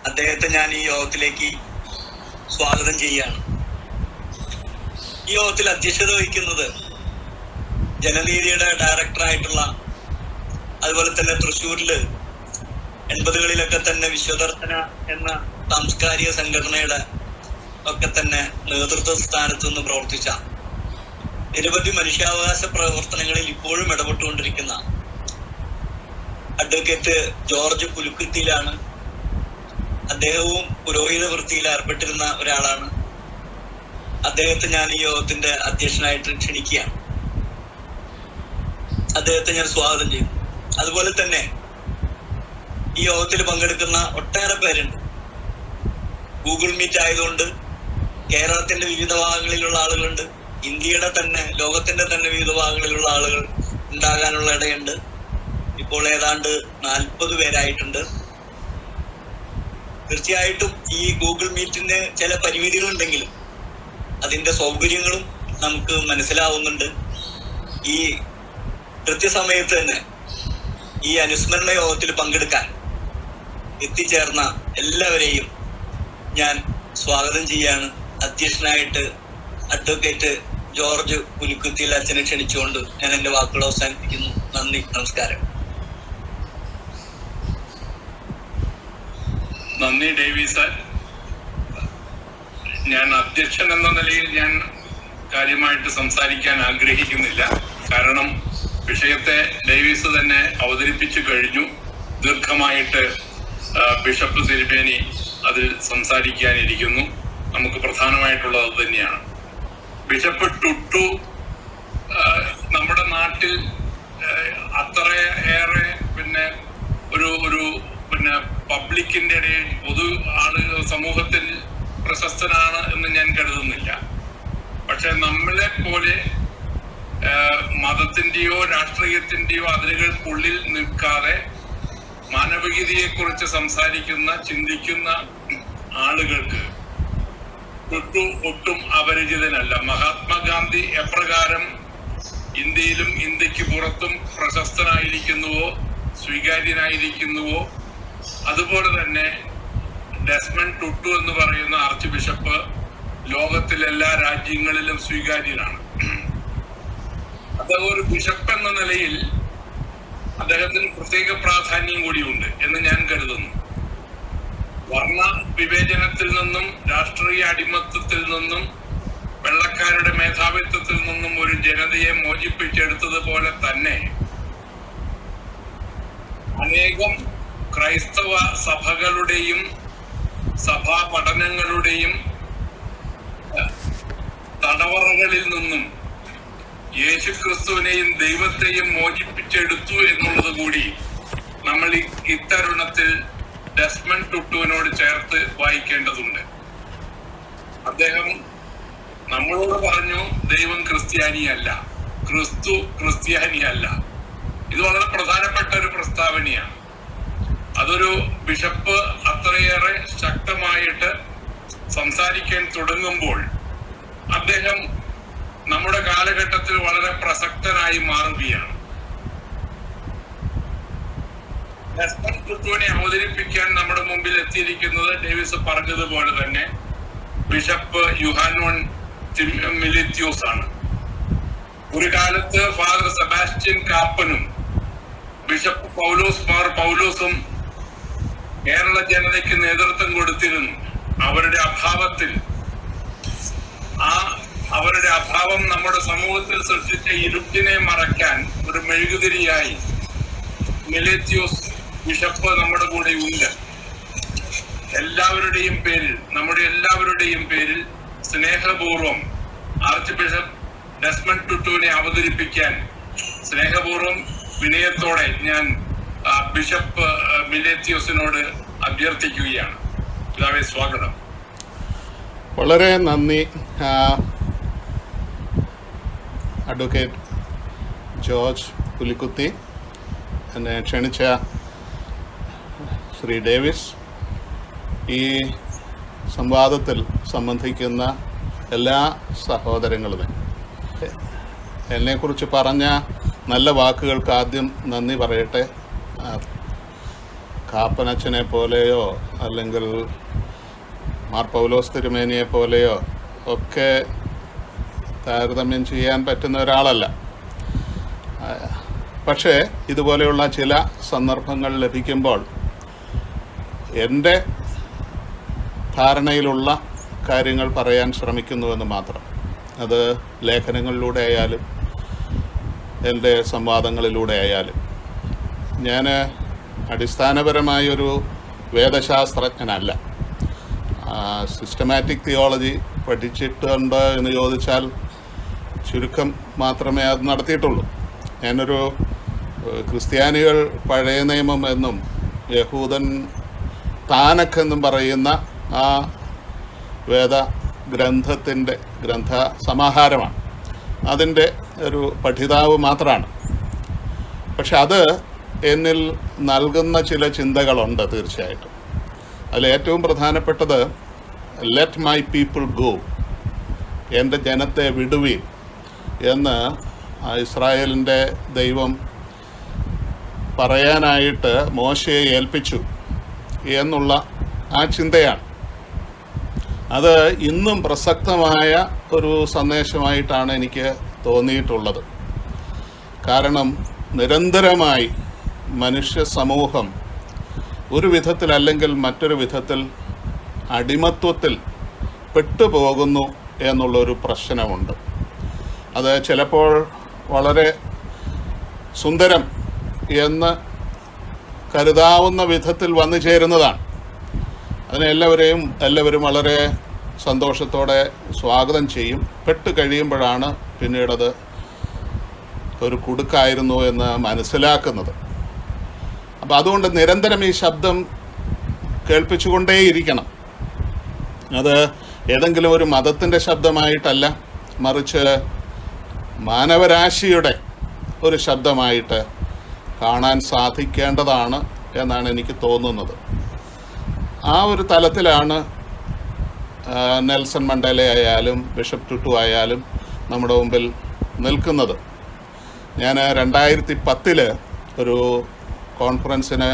അദ്ദേഹത്തെ ഞാൻ ഈ യോഗത്തിലേക്ക് സ്വാഗതം ചെയ്യുകയാണ്. ഈ യോഗത്തിൽ അധ്യക്ഷത വഹിക്കുന്നത് ജനനീതിയുടെ ഡയറക്ടറായിട്ടുള്ള, അതുപോലെ തന്നെ തൃശ്ശൂരില് 80കളിലൊക്കെ തന്നെ വിശ്വദർശന എന്ന സാംസ്കാരിക സംഘടനയുടെ ഒക്കെ തന്നെ നേതൃത്വ സ്ഥാനത്ത് നിന്ന് പ്രവർത്തിച്ച, നിരവധി മനുഷ്യാവകാശ പ്രവർത്തനങ്ങളിൽ ഇപ്പോഴും ഇടപെട്ടുകൊണ്ടിരിക്കുന്ന അഡ്വക്കേറ്റ് ജോർജ് പുലിക്കുത്തിയിലാണ്. അദ്ദേഹവും പുരോഹിത വൃത്തിയിൽ ഏർപ്പെട്ടിരുന്ന ഒരാളാണ്. അദ്ദേഹത്തെ ഞാൻ ഈ യോഗത്തിന്റെ അധ്യക്ഷനായിട്ട് ക്ഷണിക്കുകയാണ്. അദ്ദേഹത്തെ ഞാൻ സ്വാഗതം ചെയ്യുന്നു. അതുപോലെ തന്നെ ഈ യോഗത്തിൽ പങ്കെടുക്കുന്ന ഒട്ടേറെ പേരുണ്ട്. ഗൂഗിൾ മീറ്റ് ആയതുകൊണ്ട് കേരളത്തിന്റെ വിവിധ ഭാഗങ്ങളിലുള്ള ആളുകളുണ്ട്, ഇന്ത്യയുടെ തന്നെ ലോകത്തിന്റെ തന്നെ വിവിധ ഭാഗങ്ങളിലുള്ള ആളുകൾ ഉണ്ടാകാനുള്ള ഇടയുണ്ട്. ഇപ്പോൾ ഏതാണ്ട് 40 പേരായിട്ടുണ്ട്. തീർച്ചയായിട്ടും ഈ ഗൂഗിൾ മീറ്റിന് ചില പരിമിതികളുണ്ടെങ്കിലും അതിന്റെ സൗകര്യങ്ങളും നമുക്ക് മനസ്സിലാവുന്നുണ്ട്. ഈ കൃത്യസമയത്ത് തന്നെ ഈ അനുസ്മരണ യോഗത്തിൽ പങ്കെടുക്കാൻ എത്തിച്ചേർന്ന എല്ലാവരെയും ഞാൻ സ്വാഗതം ചെയ്യാണ്. അധ്യക്ഷനായിട്ട് അഡ്വക്കേറ്റ് ജോർജ് പുലിക്കുത്തിയിൽ അച്ഛനെ ക്ഷണിച്ചുകൊണ്ട് ഞാൻ എന്റെ വാക്കുകൾ അവസാനിപ്പിക്കുന്നു. നന്ദി, നമസ്കാരം. നന്ദി ഡേവിസ്. ഞാൻ അധ്യക്ഷൻ എന്ന നിലയിൽ ഞാൻ കാര്യമായിട്ട് സംസാരിക്കാൻ ആഗ്രഹിക്കുന്നില്ല. കാരണം വിഷയത്തെ ഡേവിസ് തന്നെ അവതരിപ്പിച്ചു കഴിഞ്ഞു. ദീർഘമായിട്ട് ബിഷപ്പ് തിരുമേനി അതിൽ സംസാരിക്കാനിരിക്കുന്നു. നമുക്ക് പ്രധാനമായിട്ടുള്ളത് അത് തന്നെയാണ്. ബിഷപ്പ് ടുട്ടു നമ്മുടെ നാട്ടിൽ അത്രയേറെ ഒരു പബ്ലിക്കിന്റെ ഇടയിൽ പൊതു ആളുകൾ സമൂഹത്തിൽ പ്രശസ്തനാണ് എന്ന് ഞാൻ കരുതുന്നില്ല. പക്ഷെ നമ്മളെ പോലെ മതത്തിന്റെയോ രാഷ്ട്രീയത്തിന്റെയോ അതിരുകൾക്കുള്ളിൽ നിൽക്കാതെ മാനവികതയെ കുറിച്ച് സംസാരിക്കുന്ന, ചിന്തിക്കുന്ന ആളുകൾക്ക് ഒട്ടും അപരിചിതനല്ല. മഹാത്മാഗാന്ധി എപ്രകാരം ഇന്ത്യയിലും ഇന്ത്യക്ക് പുറത്തും പ്രശസ്തനായിരിക്കുന്നുവോ സ്വീകാര്യനായിരിക്കുന്നുവോ അതുപോലെ തന്നെ ഡെസ്മണ്ട് ടുട്ടു എന്ന് പറയുന്ന ആർച്ച് ബിഷപ്പ് ലോകത്തിലെ എല്ലാ രാജ്യങ്ങളിലും സ്വീകാര്യനാണ്. അദ്ദേഹം ഒരു ബിഷപ്പ് എന്ന നിലയിൽ അദ്ദേഹത്തിന് പ്രത്യേക പ്രാധാന്യം കൂടിയുണ്ട് എന്ന് ഞാൻ കരുതുന്നു. വർണ്ണ വിവേചനത്തിൽ നിന്നും രാഷ്ട്രീയ അടിമത്തത്തിൽ നിന്നും വെള്ളക്കാരുടെ മേധാവിത്വത്തിൽ നിന്നും ഒരു ജനതയെ മോചിപ്പിച്ചെടുത്തതുപോലെ തന്നെ അനേകം ക്രൈസ്തവ സഭകളുടെയും സഭാ പഠനങ്ങളുടെയും തടവറകളിൽ നിന്നും യേശുക്രിസ്തുവിനെയും ദൈവത്തെയും മോചിപ്പിച്ചെടുത്തു എന്നുള്ളത് കൂടി നമ്മൾ ഇത്തരുണത്തിൽ ഡെസ്മണ്ട് ടുട്ടുവിനോട് ചേർത്ത് വായിക്കേണ്ടതുണ്ട്. അദ്ദേഹം നമ്മളോട് പറഞ്ഞു, ദൈവം ക്രിസ്ത്യാനിയല്ല, ക്രിസ്തു ക്രിസ്ത്യാനിയല്ല. ഇത് വളരെ പ്രധാനപ്പെട്ട ഒരു പ്രസ്താവനയാണ്. അതൊരു ബിഷപ്പ് അത്രയേറെ ശക്തമായിട്ട് സംസാരിക്കാൻ തുടങ്ങുമ്പോൾ അദ്ദേഹം നമ്മുടെ കാലഘട്ടത്തിൽ വളരെ പ്രസക്തനായി മാറുകയാണ്. ഡെസ്മണ്ട് ടുട്ടുവിനെ അവതരിപ്പിക്കാൻ നമ്മുടെ മുമ്പിൽ എത്തിയിരിക്കുന്നത് ഡേവിസ് പറഞ്ഞതുപോലെ തന്നെ ബിഷപ്പ് യുഹാനോൻ മിലിത്യോസ് ആണ്. ഒരു കാലത്ത് ഫാദർ സെബാസ്റ്റ്യൻ കാപ്പനും ബിഷപ്പ് പൗലോസും കേരള ജനതയ്ക്ക് നേതൃത്വം കൊടുത്തിരുന്നു. അവരുടെ അഭാവം നമ്മുടെ സമൂഹത്തിൽ സൃഷ്ടിച്ച ഇരുട്ടിനെ മറയ്ക്കാൻ ഒരു മെഴുകുതിരിയായി മിലേത്യോസ് ബിഷപ്പ് നമ്മുടെ കൂടെ ഉണ്ട്. നമ്മുടെ എല്ലാവരുടെയും പേരിൽ സ്നേഹപൂർവം ആർച്ച് ബിഷപ്പ് ഡെസ്മണ്ട് ടുട്ടുവിനെ അവതരിപ്പിക്കാൻ സ്നേഹപൂർവം വിനയത്തോടെ ഞാൻ ബിഷപ്പ് മിലേത്യോസിനോട് അഭ്യർത്ഥിക്കുകയാണ്. പിതാവേ, സ്വാഗതം. വളരെ നന്ദി അഡ്വക്കേറ്റ് ജോർജ് പുലിക്കുത്തി, എന്നെ ക്ഷണിച്ച ശ്രീ ഡേവിസ്, ഈ സംവാദത്തിൽ സംബന്ധിക്കുന്ന എല്ലാ സഹോദരങ്ങളും എന്നെക്കുറിച്ച് പറഞ്ഞ നല്ല വാക്കുകൾക്ക് ആദ്യം നന്ദി പറയട്ടെ. കാപ്പനച്ചനെ പോലെയോ അല്ലെങ്കിൽ മാർ പൗലോസ് തിരുമേനിയെ പോലെയോ ഒക്കെ താരതമ്യം ചെയ്യാൻ പറ്റുന്ന ഒരാളല്ല. പക്ഷേ ഇതുപോലെയുള്ള ചില സന്ദർഭങ്ങൾ ലഭിക്കുമ്പോൾ എൻ്റെ ധാരണയിലുള്ള കാര്യങ്ങൾ പറയാൻ ശ്രമിക്കുന്നുവെന്ന് മാത്രം. അത് ലേഖനങ്ങളിലൂടെ ആയാലും എൻ്റെ സംവാദങ്ങളിലൂടെ ആയാലും. ഞാൻ അടിസ്ഥാനപരമായൊരു വേദശാസ്ത്രജ്ഞനല്ല. സിസ്റ്റമാറ്റിക് തിയോളജി പഠിച്ചിട്ടുണ്ട് എന്ന് ചോദിച്ചാൽ ചുരുക്കം മാത്രമേ അത് നടത്തിയിട്ടുള്ളൂ. ഞാനൊരു ക്രിസ്ത്യാനികൾ പഴയ നിയമം എന്നും യഹൂദൻ താനക്കെന്നും പറയുന്ന ആ വേദ ഗ്രന്ഥത്തിൻ്റെ ഗ്രന്ഥ സമാഹാരമാണ്. അതിൻ്റെ ഒരു പഠിതാവ് മാത്രമാണ്. പക്ഷെ അത് എന്നിൽ നൽകുന്ന ചില ചിന്തകളുണ്ട് തീർച്ചയായിട്ടും. അതിൽ ഏറ്റവും പ്രധാനപ്പെട്ടത് ലെറ്റ് മൈ പീപ്പിൾ ഗോ, എൻ്റെ ജനത്തെ വിടുവീൻ എന്ന് ഇസ്രായേലിൻ്റെ ദൈവം പറയാനായിട്ട് മോശയെ ഏൽപ്പിച്ചു എന്നുള്ള ആ ചിന്തയാണ്. അത് ഇന്നും പ്രസക്തമായ ഒരു സന്ദേശമായിട്ടാണ് എനിക്ക് തോന്നിയിട്ടുള്ളത്. കാരണം നിരന്തരമായി മനുഷ്യ സമൂഹം ഒരു വിധത്തിലല്ലെങ്കിൽ മറ്റൊരു വിധത്തിൽ അടിമത്വത്തിൽ പെട്ടുപോകുന്നു എന്നുള്ളൊരു പ്രശ്നമുണ്ട്. അത് ചിലപ്പോൾ വളരെ സുന്ദരം എന്ന് കരുതാവുന്ന വിധത്തിൽ വന്നു ചേരുന്നതാണ്. അതിനെ എല്ലാവരും വളരെ സന്തോഷത്തോടെ സ്വാഗതം ചെയ്യും. പെട്ട് കഴിയുമ്പോഴാണ് പിന്നീടത് ഒരു കുടുക്കായിരുന്നു എന്ന് മനസ്സിലാക്കുന്നത്. അപ്പം അതുകൊണ്ട് നിരന്തരം ഈ ശബ്ദം കേൾപ്പിച്ചുകൊണ്ടേയിരിക്കണം. അത് ഏതെങ്കിലും ഒരു മതത്തിൻ്റെ ശബ്ദമായിട്ടല്ല, മറിച്ച് മാനവരാശിയുടെ ഒരു ശബ്ദമായിട്ട് കാണാൻ സാധിക്കേണ്ടതാണ് എന്നാണ് എനിക്ക് തോന്നുന്നത്. ആ ഒരു തലത്തിലാണ് നെൽസൺ മണ്ടേല ആയാലും ബിഷപ്പ് ടുട്ടു ആയാലും നമ്മുടെ മുമ്പിൽ നിൽക്കുന്നത്. ഞാൻ 2010 ഒരു കോൺഫറൻസിന്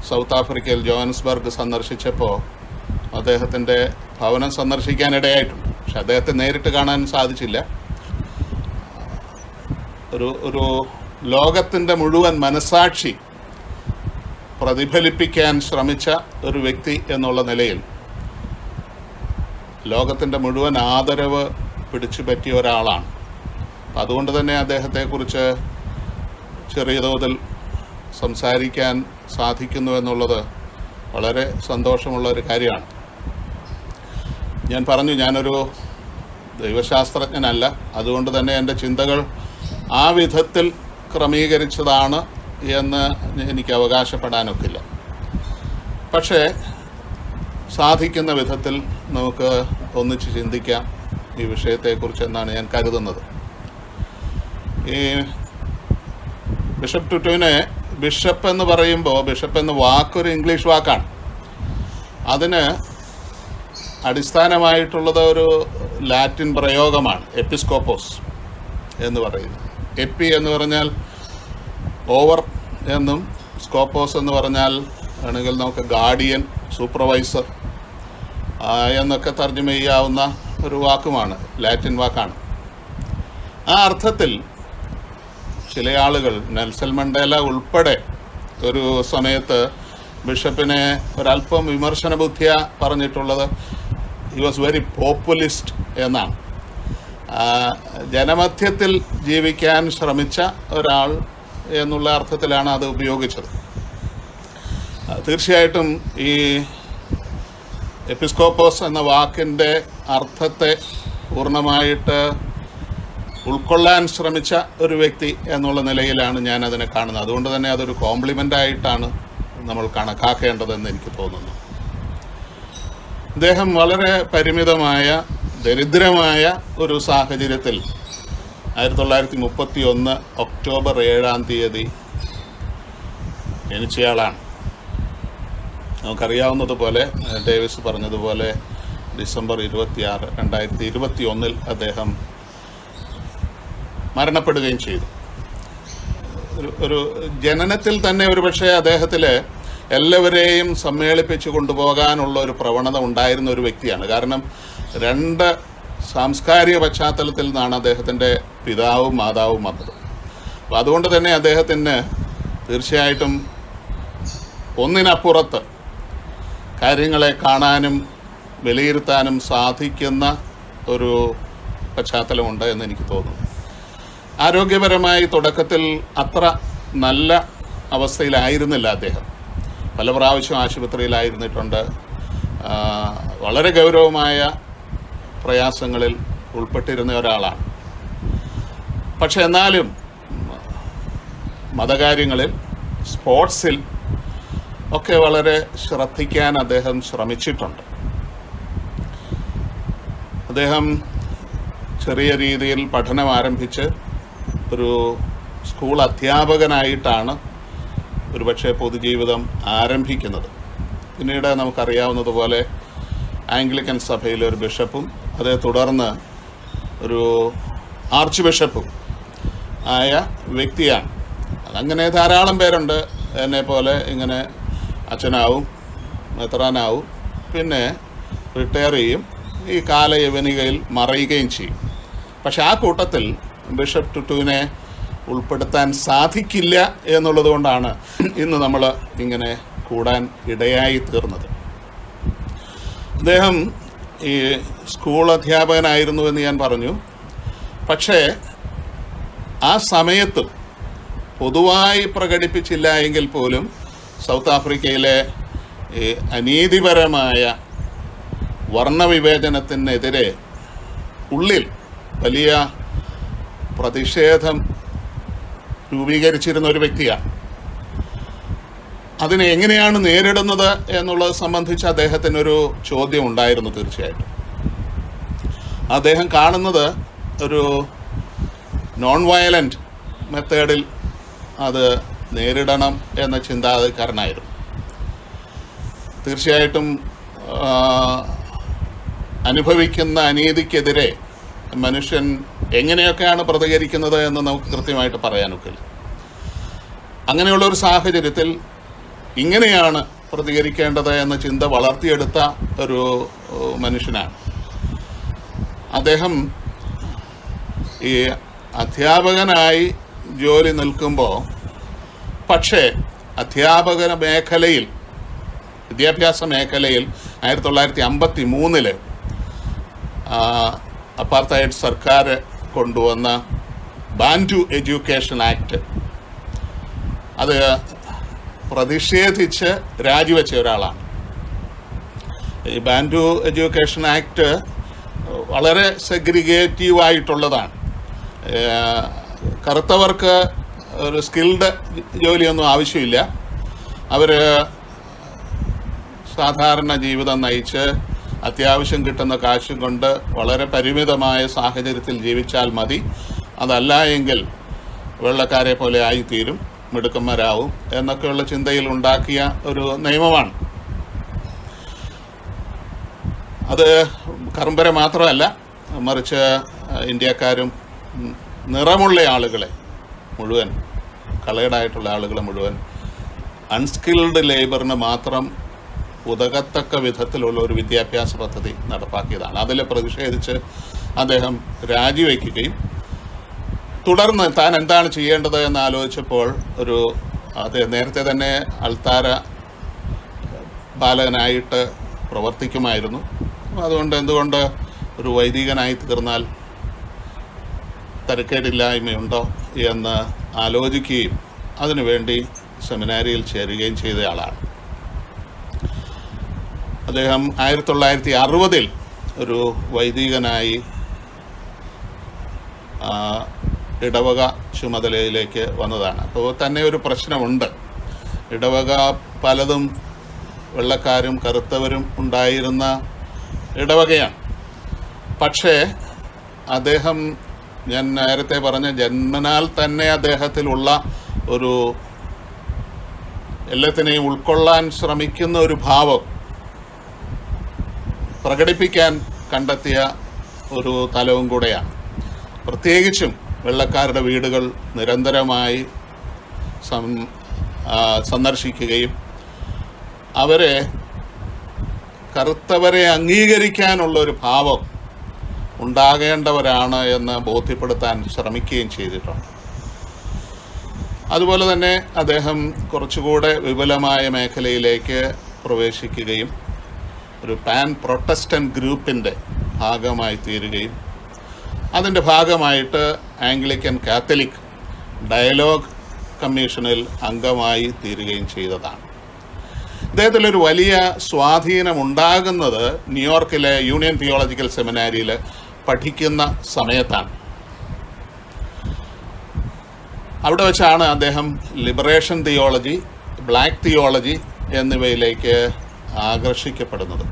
സൗത്ത് ആഫ്രിക്കയിൽ ജോഹൻസ്ബർഗ് സന്ദർശിച്ചപ്പോൾ അദ്ദേഹത്തിൻ്റെ ഭവനം സന്ദർശിക്കാനിടയായിട്ടുണ്ട്. പക്ഷെ അദ്ദേഹത്തെ നേരിട്ട് കാണാൻ സാധിച്ചില്ല. ഒരു ലോകത്തിൻ്റെ മുഴുവൻ മനസാക്ഷി പ്രതിഫലിപ്പിക്കാൻ ശ്രമിച്ച ഒരു വ്യക്തി എന്നുള്ള നിലയിൽ ലോകത്തിൻ്റെ മുഴുവൻ ആദരവ് പിടിച്ചു പറ്റിയ ഒരാളാണ്. അതുകൊണ്ട് തന്നെ അദ്ദേഹത്തെക്കുറിച്ച് ചെറിയ തോതിൽ സംസാരിക്കാൻ സാധിക്കുന്നു എന്നുള്ളത് വളരെ സന്തോഷമുള്ള ഒരു കാര്യമാണ്. ഞാൻ പറഞ്ഞു, ഞാനൊരു ദൈവശാസ്ത്രജ്ഞനല്ല. അതുകൊണ്ട് തന്നെ എൻ്റെ ചിന്തകൾ ആ വിധത്തിൽ ക്രമീകരിച്ചതാണ് എന്ന് എനിക്ക് അവകാശപ്പെടാനൊക്കില്ല. പക്ഷേ സാധിക്കുന്ന വിധത്തിൽ നമുക്ക് ഒന്നിച്ച് ചിന്തിക്കാം ഈ വിഷയത്തെക്കുറിച്ച് എന്നാണ് ഞാൻ കരുതുന്നത്. ഈ ബിഷപ്പ് ടുട്ടുവിനെ ബിഷപ്പ് എന്ന് പറയുമ്പോൾ, ബിഷപ്പ് എന്ന വാക്കൊരു ഇംഗ്ലീഷ് വാക്കാണ്. അതിന് അടിസ്ഥാനമായിട്ടുള്ളത് ഒരു ലാറ്റിൻ പ്രയോഗമാണ്, എപ്പിസ്കോപ്പോസ് എന്ന് പറയുന്നത്. എപ്പി എന്ന് പറഞ്ഞാൽ ഓവർ എന്നും, സ്കോപ്പോസ് എന്ന് പറഞ്ഞാൽ ആണെങ്കിൽ നമുക്ക് ഗാർഡിയൻ, സൂപ്പർവൈസർ എന്നൊക്കെ തർജ്ജമ ചെയ്യാവുന്ന ഒരു വാക്കുമാണ്, ലാറ്റിൻ വാക്കാണ്. ആ അർത്ഥത്തിൽ ചില ആളുകൾ, നെൽസൺ മണ്ടേല ഉൾപ്പെടെ ഒരു സമയത്ത് ബിഷപ്പിനെ ഒരല്പം വിമർശന ബുദ്ധിയ പറഞ്ഞിട്ടുള്ളത് ഹി വാസ് വെരി പോപ്പുലിസ്റ്റ് എന്നാണ്. ജനമധ്യത്തിൽ ജീവിക്കാൻ ശ്രമിച്ച ഒരാൾ എന്നുള്ള അർത്ഥത്തിലാണ് അത് ഉപയോഗിച്ചത്. തീർച്ചയായിട്ടും ഈ എപ്പിസ്കോപ്പോസ് എന്ന വാക്കിൻ്റെ അർത്ഥത്തെ പൂർണ്ണമായിട്ട് ഉൾക്കൊള്ളാൻ ശ്രമിച്ച ഒരു വ്യക്തി എന്നുള്ള നിലയിലാണ് ഞാൻ അതിനെ കാണുന്നത്. അതുകൊണ്ട് തന്നെ അതൊരു കോംപ്ലിമെൻ്റായിട്ടാണ് നമ്മൾ കണക്കാക്കേണ്ടതെന്ന് എനിക്ക് തോന്നുന്നു. അദ്ദേഹം വളരെ പരിമിതമായ ദരിദ്രമായ ഒരു സാഹചര്യത്തിൽ 1931 ഒക്ടോബർ 7 ജനിച്ചയാളാണ്. നമുക്കറിയാവുന്നതുപോലെ, ഡേവിസ് പറഞ്ഞതുപോലെ ഡിസംബർ 26, 2021 അദ്ദേഹം മരണപ്പെടുകയും ചെയ്തു. ഒരു ജനനത്തിൽ തന്നെ ഒരുപക്ഷെ അദ്ദേഹത്തിൽ എല്ലാവരെയും സമ്മേളിപ്പിച്ച് കൊണ്ടുപോകാനുള്ള ഒരു പ്രവണത ഉണ്ടായിരുന്ന ഒരു വ്യക്തിയാണ്. കാരണം 2 സാംസ്കാരിക പശ്ചാത്തലത്തിൽ നിന്നാണ് അദ്ദേഹത്തിൻ്റെ പിതാവും മാതാവും വന്നത്. അപ്പോൾ അതുകൊണ്ട് തന്നെ അദ്ദേഹത്തിന് തീർച്ചയായിട്ടും ഒന്നിനപ്പുറത്ത് കാര്യങ്ങളെ കാണാനും വിലയിരുത്താനും സാധിക്കുന്ന ഒരു പശ്ചാത്തലമുണ്ട് എന്ന് എനിക്ക് തോന്നുന്നു. ആരോഗ്യപരമായി തുടക്കത്തിൽ അത്ര നല്ല അവസ്ഥയിലായിരുന്നില്ല അദ്ദേഹം. പല പ്രാവശ്യം ആശുപത്രിയിലായിരുന്നിട്ടുണ്ട്. വളരെ ഗൗരവമായ പ്രയാസങ്ങളിൽ ഉൾപ്പെട്ടിരുന്ന ഒരാളാണ്. പക്ഷെ എന്നാലും മതകാര്യങ്ങളിൽ, സ്പോർട്സിൽ ഒക്കെ വളരെ ശ്രദ്ധിക്കാൻ അദ്ദേഹം ശ്രമിച്ചിട്ടുണ്ട്. അദ്ദേഹം ചെറിയ രീതിയിൽ പഠനം ആരംഭിച്ച് ഒരു സ്കൂൾ അധ്യാപകനായിട്ടാണ് ഒരുപക്ഷെ പൊതുജീവിതം ആരംഭിക്കുന്നത്. പിന്നീട് നമുക്കറിയാവുന്നതുപോലെ ആംഗ്ലിക്കൻ സഭയിലെ ഒരു ബിഷപ്പും അതേ തുടർന്ന് ഒരു ആർച്ച് ബിഷപ്പും ആയ വ്യക്തിയാണ്. അതങ്ങനെ ധാരാളം പേരുണ്ട് എന്നെ പോലെ ഇങ്ങനെ അച്ഛനാവും, മെത്രാനാവും, പിന്നെ റിട്ടയർ ചെയ്യും, ഈ കാലയവനികയിൽ മറയുകയും ചെയ്യും. പക്ഷെ ആ കൂട്ടത്തിൽ ബിഷപ്പ് ടുട്ടുവിനെ ഉൾപ്പെടുത്താൻ സാധിക്കില്ല എന്നുള്ളത് കൊണ്ടാണ് ഇന്ന് നമ്മൾ ഇങ്ങനെ കൂടാൻ ഇടയായി തീർന്നത്. അദ്ദേഹം ഈ സ്കൂൾ അധ്യാപകനായിരുന്നു എന്ന് ഞാൻ പറഞ്ഞു. പക്ഷേ ആ സമയത്തും പൊതുവായി പ്രകടിപ്പിച്ചില്ല എങ്കിൽ പോലും സൗത്ത് ആഫ്രിക്കയിലെ ഈ അനീതിപരമായ വർണ്ണവിവേചനത്തിനെതിരെ ഉള്ളിൽ വലിയ പ്രതിഷേധം രൂപീകരിച്ചിരുന്ന ഒരു വ്യക്തിയാണ്. അതിനെ എങ്ങനെയാണ് നേരിടുന്നത് എന്നുള്ളത് സംബന്ധിച്ച് അദ്ദേഹത്തിനൊരു ചോദ്യം ഉണ്ടായിരുന്നു. തീർച്ചയായിട്ടും അദ്ദേഹം കാണുന്നത് ഒരു നോൺ വയലൻ്റ് മെത്തേഡിൽ അത് നേരിടണം എന്ന ചിന്താധാരക്കാരനായിരുന്നു. തീർച്ചയായിട്ടും അനുഭവിക്കുന്ന അനീതിക്കെതിരെ മനുഷ്യൻ എങ്ങനെയൊക്കെയാണ് പ്രതികരിക്കുന്നത് എന്ന് നമുക്ക് കൃത്യമായിട്ട് പറയാനൊക്കില്ല. അങ്ങനെയുള്ളൊരു സാഹചര്യത്തിൽ ഇങ്ങനെയാണ് പ്രതികരിക്കേണ്ടത് എന്ന ചിന്ത വളർത്തിയെടുത്ത ഒരു മനുഷ്യനാണ് അദ്ദേഹം. ഈ അധ്യാപകനായി ജോലി നിൽക്കുമ്പോൾ പക്ഷേ അധ്യാപക മേഖലയിൽ, വിദ്യാഭ്യാസ മേഖലയിൽ 1953 അപ്പാർത്തൈഡ് സർക്കാർ കൊണ്ടുവന്ന ബാൻഡു എഡ്യൂക്കേഷൻ ആക്ട്, അത് പ്രതിഷേധിച്ച് രാജിവെച്ച ഒരാളാണ്. ഈ ബാൻഡു എഡ്യൂക്കേഷൻ ആക്ട് വളരെ സെഗ്രിഗേറ്റീവായിട്ടുള്ളതാണ്. കറുത്തവർക്ക് ഒരു സ്കിൽഡ് ജോലിയൊന്നും ആവശ്യമില്ല. അവർ സാധാരണ ജീവിതം നയിച്ച് അത്യാവശ്യം കിട്ടുന്ന കാശും കൊണ്ട് വളരെ പരിമിതമായ സാഹചര്യത്തിൽ ജീവിച്ചാൽ മതി. അതല്ല എങ്കിൽ വെള്ളക്കാരെ പോലെ ആയിത്തീരും, മിടുക്കന്മാരാവും എന്നൊക്കെയുള്ള ചിന്തയിൽ ഉണ്ടാക്കിയ ഒരു നിയമമാണ്. അത് കറുമ്പര മാത്രമല്ല, മറിച്ച് ഇന്ത്യക്കാരും നിറമുള്ള ആളുകളെ മുഴുവൻ, കളേർഡായിട്ടുള്ള ആളുകളെ മുഴുവൻ അൺസ്കിൽഡ് ലേബറിന് മാത്രം ഉതകത്തക്ക വിധത്തിലുള്ള ഒരു വിദ്യാഭ്യാസ പദ്ധതി നടപ്പാക്കിയതാണ്. അതിൽ പ്രതിഷേധിച്ച് അദ്ദേഹം രാജിവെക്കുകയും തുടർന്ന് താൻ എന്താണ് ചെയ്യേണ്ടത് എന്ന് ആലോചിച്ചപ്പോൾ അദ്ദേഹം നേരത്തെ തന്നെ അൾത്താര ബാലകനായിട്ട് പ്രവർത്തിക്കുമായിരുന്നു. അതുകൊണ്ട് എന്തുകൊണ്ട് ഒരു വൈദികനായി തീർന്നാൽ തരക്കേടില്ലായ്മയുണ്ടോ എന്ന് ആലോചിക്കുകയും അതിനുവേണ്ടി സെമിനാരിയിൽ ചേരുകയും ചെയ്ത ആളാണ് അദ്ദേഹം. 1960 ഒരു വൈദികനായി ഇടവക ചുമതലയിലേക്ക് വന്നതാണ്. അപ്പോൾ തന്നെ ഒരു പ്രശ്നമുണ്ട്. ഇടവക പലതും വെള്ളക്കാരും കറുത്തവരും ഉണ്ടായിരുന്ന ഇടവകയാണ്. പക്ഷേ അദ്ദേഹം, ഞാൻ നേരത്തെ പറഞ്ഞ ജന്മനാൽ തന്നെ അദ്ദേഹത്തിലുള്ള ഒരു എല്ലാത്തിനെയും ഉൾക്കൊള്ളാൻ ശ്രമിക്കുന്ന ഒരു ഭാവം പ്രകടിപ്പിക്കാൻ കണ്ടെത്തിയ ഒരു തലവും കൂടെയാണ്. പ്രത്യേകിച്ചും വെള്ളക്കാരുടെ വീടുകൾ നിരന്തരമായി സന്ദർശിക്കുകയും അവരെ കറുത്തവരെ അംഗീകരിക്കാനുള്ള ഒരു ഭാവം ഉണ്ടാകേണ്ടവരാണ് എന്ന് ബോധ്യപ്പെടുത്താൻ ശ്രമിക്കുകയും ചെയ്തിട്ടുണ്ട്. അതുപോലെ തന്നെ അദ്ദേഹം കുറച്ചുകൂടെ വിപുലമായ മേഖലയിലേക്ക് പ്രവേശിക്കുകയും ഒരു പാൻ പ്രൊട്ടസ്റ്റന്റ് ഗ്രൂപ്പിൻ്റെ ഭാഗമായി തീരുകയും അതിൻ്റെ ഭാഗമായിട്ട് ആംഗ്ലിക്കൻ കാത്തലിക് ഡയലോഗ് കമ്മീഷനിൽ അംഗമായി തീരുകയും ചെയ്തതാണ്. ഇദ്ദേഹത്തിലൊരു വലിയ സ്വാധീനമുണ്ടാകുന്നത് ന്യൂയോർക്കിലെ യൂണിയൻ തിയോളജിക്കൽ സെമിനാരിയിൽ പഠിക്കുന്ന സമയത്താണ്. അവിടെ വെച്ചാണ് അദ്ദേഹം ലിബറേഷൻ തിയോളജി, ബ്ലാക്ക് തിയോളജി എന്നിവയിലേക്ക് ആകർഷിക്കപ്പെടുന്നത്.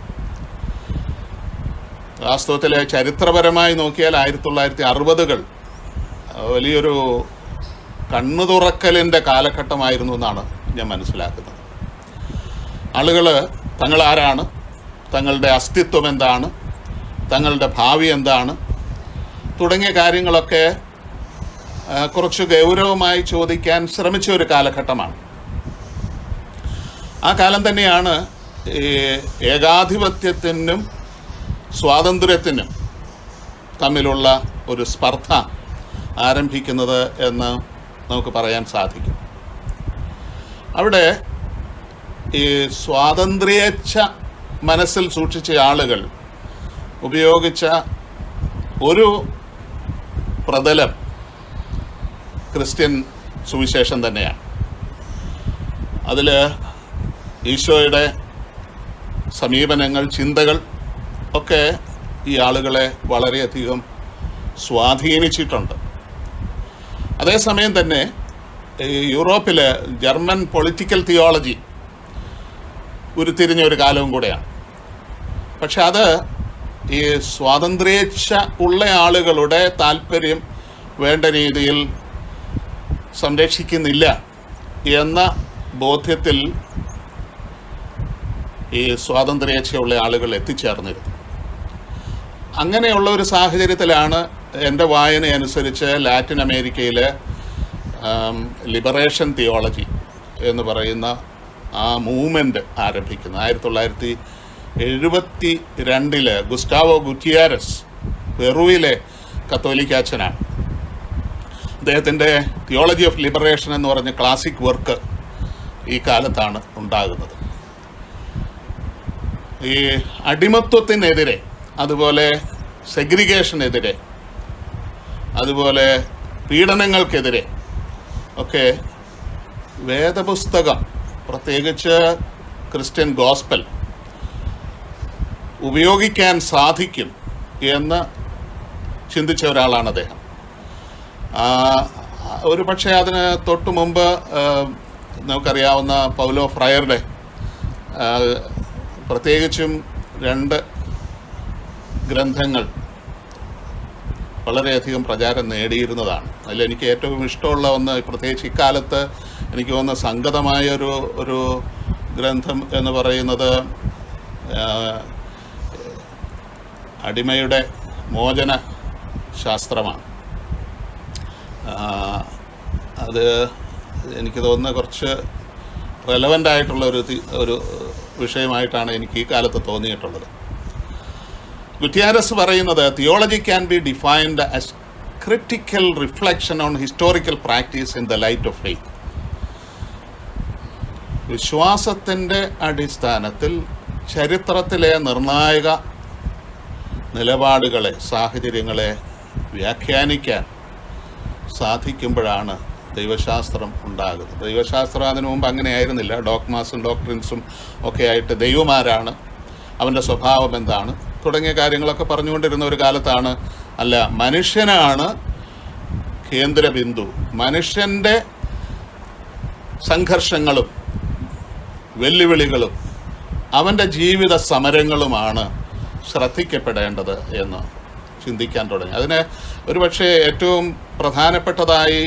വാസ്തവത്തിൽ ചരിത്രപരമായി നോക്കിയാൽ 1960-കൾ വലിയൊരു കണ്ണു തുറക്കലിൻ്റെ കാലഘട്ടമായിരുന്നു എന്നാണ് ഞാൻ മനസ്സിലാക്കുന്നത്. ആളുകൾ തങ്ങളാരാണ്, തങ്ങളുടെ അസ്തിത്വം എന്താണ്, തങ്ങളുടെ ഭാവി എന്താണ് തുടങ്ങിയ കാര്യങ്ങളൊക്കെ കുറച്ച് ഗൗരവമായി ചോദിക്കാൻ ശ്രമിച്ച ഒരു കാലഘട്ടമാണ്. ആ കാലം തന്നെയാണ് ഏകാധിപത്യത്തിനും സ്വാതന്ത്ര്യത്തിനും തമ്മിലുള്ള ഒരു സ്പർദ്ധ ആരംഭിക്കുന്നത് എന്ന് നമുക്ക് പറയാൻ സാധിക്കും. അവിടെ ഈ സ്വാതന്ത്ര്യേച്ഛ മനസ്സിൽ സൂക്ഷിച്ച ആളുകൾ ഉപയോഗിച്ച ഒരു പ്രതലം ക്രിസ്ത്യൻ സുവിശേഷം തന്നെയാണ്. അതിൽ ഈശോയുടെ സമീപനങ്ങൾ, ചിന്തകൾ ഒക്കെ ഈ ആളുകളെ വളരെയധികം സ്വാധീനിച്ചിട്ടുണ്ട്. അതേസമയം തന്നെ യൂറോപ്പിൽ ജർമ്മൻ പൊളിറ്റിക്കൽ തിയോളജി ഉരുത്തിരിഞ്ഞ ഒരു കാലവും കൂടെയാണ്. പക്ഷെ അത് ഈ സ്വാതന്ത്ര്യേച്ഛ ഉള്ള ആളുകളുടെ താല്പര്യം വേണ്ട രീതിയിൽ സംരക്ഷിക്കുന്നില്ല എന്ന ബോധ്യത്തിൽ ഈ സ്വാതന്ത്ര്യേച്ഛയുള്ള ആളുകൾ എത്തിച്ചേർന്നിരുന്നു. അങ്ങനെയുള്ള ഒരു സാഹചര്യത്തിലാണ് എൻ്റെ വായന അനുസരിച്ച് ലാറ്റിൻ അമേരിക്കയിലെ ലിബറേഷൻ തിയോളജി എന്ന് പറയുന്ന ആ മൂവ്മെൻറ്റ് ആരംഭിക്കുന്നത്. 1972 ഗുസ്റ്റാവോ ഗുറ്റിയാരസ് പെറുവിലെ കത്തോലിക്കാച്ചനാണ്. അദ്ദേഹത്തിൻ്റെ തിയോളജി ഓഫ് ലിബറേഷൻ എന്ന് പറഞ്ഞ ക്ലാസിക് വർക്ക് ഈ കാലത്താണ് ഉണ്ടാകുന്നത്. ഈ അടിമത്വത്തിനെതിരെ, അതുപോലെ സെഗ്രിഗേഷനെതിരെ, അതുപോലെ പീഡനങ്ങൾക്കെതിരെ ഒക്കെ വേദപുസ്തകം, പ്രത്യേകിച്ച് ക്രിസ്ത്യൻ ഗോസ്പൽ ഉപയോഗിക്കാൻ സാധിക്കും എന്ന് ചിന്തിച്ച ഒരാളാണ് അദ്ദേഹം. ഒരു പക്ഷേ അതിന് തൊട്ടു മുമ്പ് നമുക്കറിയാവുന്ന പൗലോ ഫ്രയറുടെ പ്രത്യേകിച്ചും 2 ഗ്രന്ഥങ്ങൾ വളരെയധികം പ്രചാരം നേടിയിരുന്നതാണ്. അതിൽ എനിക്ക് ഏറ്റവും ഇഷ്ടമുള്ള ഒന്ന്, പ്രത്യേകിച്ച് ഇക്കാലത്ത് എനിക്ക് തോന്നുന്ന സംഗതമായ ഒരു ഗ്രന്ഥം എന്ന് പറയുന്നത് അടിമയുടെ മോചന ശാസ്ത്രമാണ്. അത് എനിക്ക് തോന്നുന്ന കുറച്ച് റെലവൻ്റ് ആയിട്ടുള്ള ഒരു വിഷയമായിട്ടാണ് എനിക്ക് ഈ കാലത്ത് തോന്നിയിട്ടുള്ളത്. ഗുറ്റിയാരസ് പറയുന്നത് theology can be defined as critical reflection on historical practice in the light of faith. വിശ്വാസത്തിൻ്റെ അടിസ്ഥാനത്തിൽ ചരിത്രത്തിലെ നിർണായക നിലപാടുകളെ, സാഹചര്യങ്ങളെ വ്യാഖ്യാനിക്കാൻ സാധിക്കുമ്പോഴാണ് ദൈവശാസ്ത്രം ഉണ്ടാകുന്നത്. ദൈവശാസ്ത്രം അതിനു മുമ്പ് അങ്ങനെ ആയിരുന്നില്ല. ഡോക്മാസും ഡോക്ട്രിൻസും ഒക്കെ ആയിട്ട് ദൈവമാരാണ്, അവൻ്റെ സ്വഭാവം എന്താണ് തുടങ്ങിയ കാര്യങ്ങളൊക്കെ പറഞ്ഞുകൊണ്ടിരുന്ന ഒരു കാലത്താണ് അല്ല, മനുഷ്യനാണ് കേന്ദ്രബിന്ദു, മനുഷ്യൻ്റെ സംഘർഷങ്ങളും വെല്ലുവിളികളും അവൻ്റെ ജീവിത സമരങ്ങളുമാണ് ശ്രദ്ധിക്കപ്പെടേണ്ടത് എന്ന് ചിന്തിക്കാൻ തുടങ്ങി. അതിന് ഒരുപക്ഷെ ഏറ്റവും പ്രധാനപ്പെട്ടതായി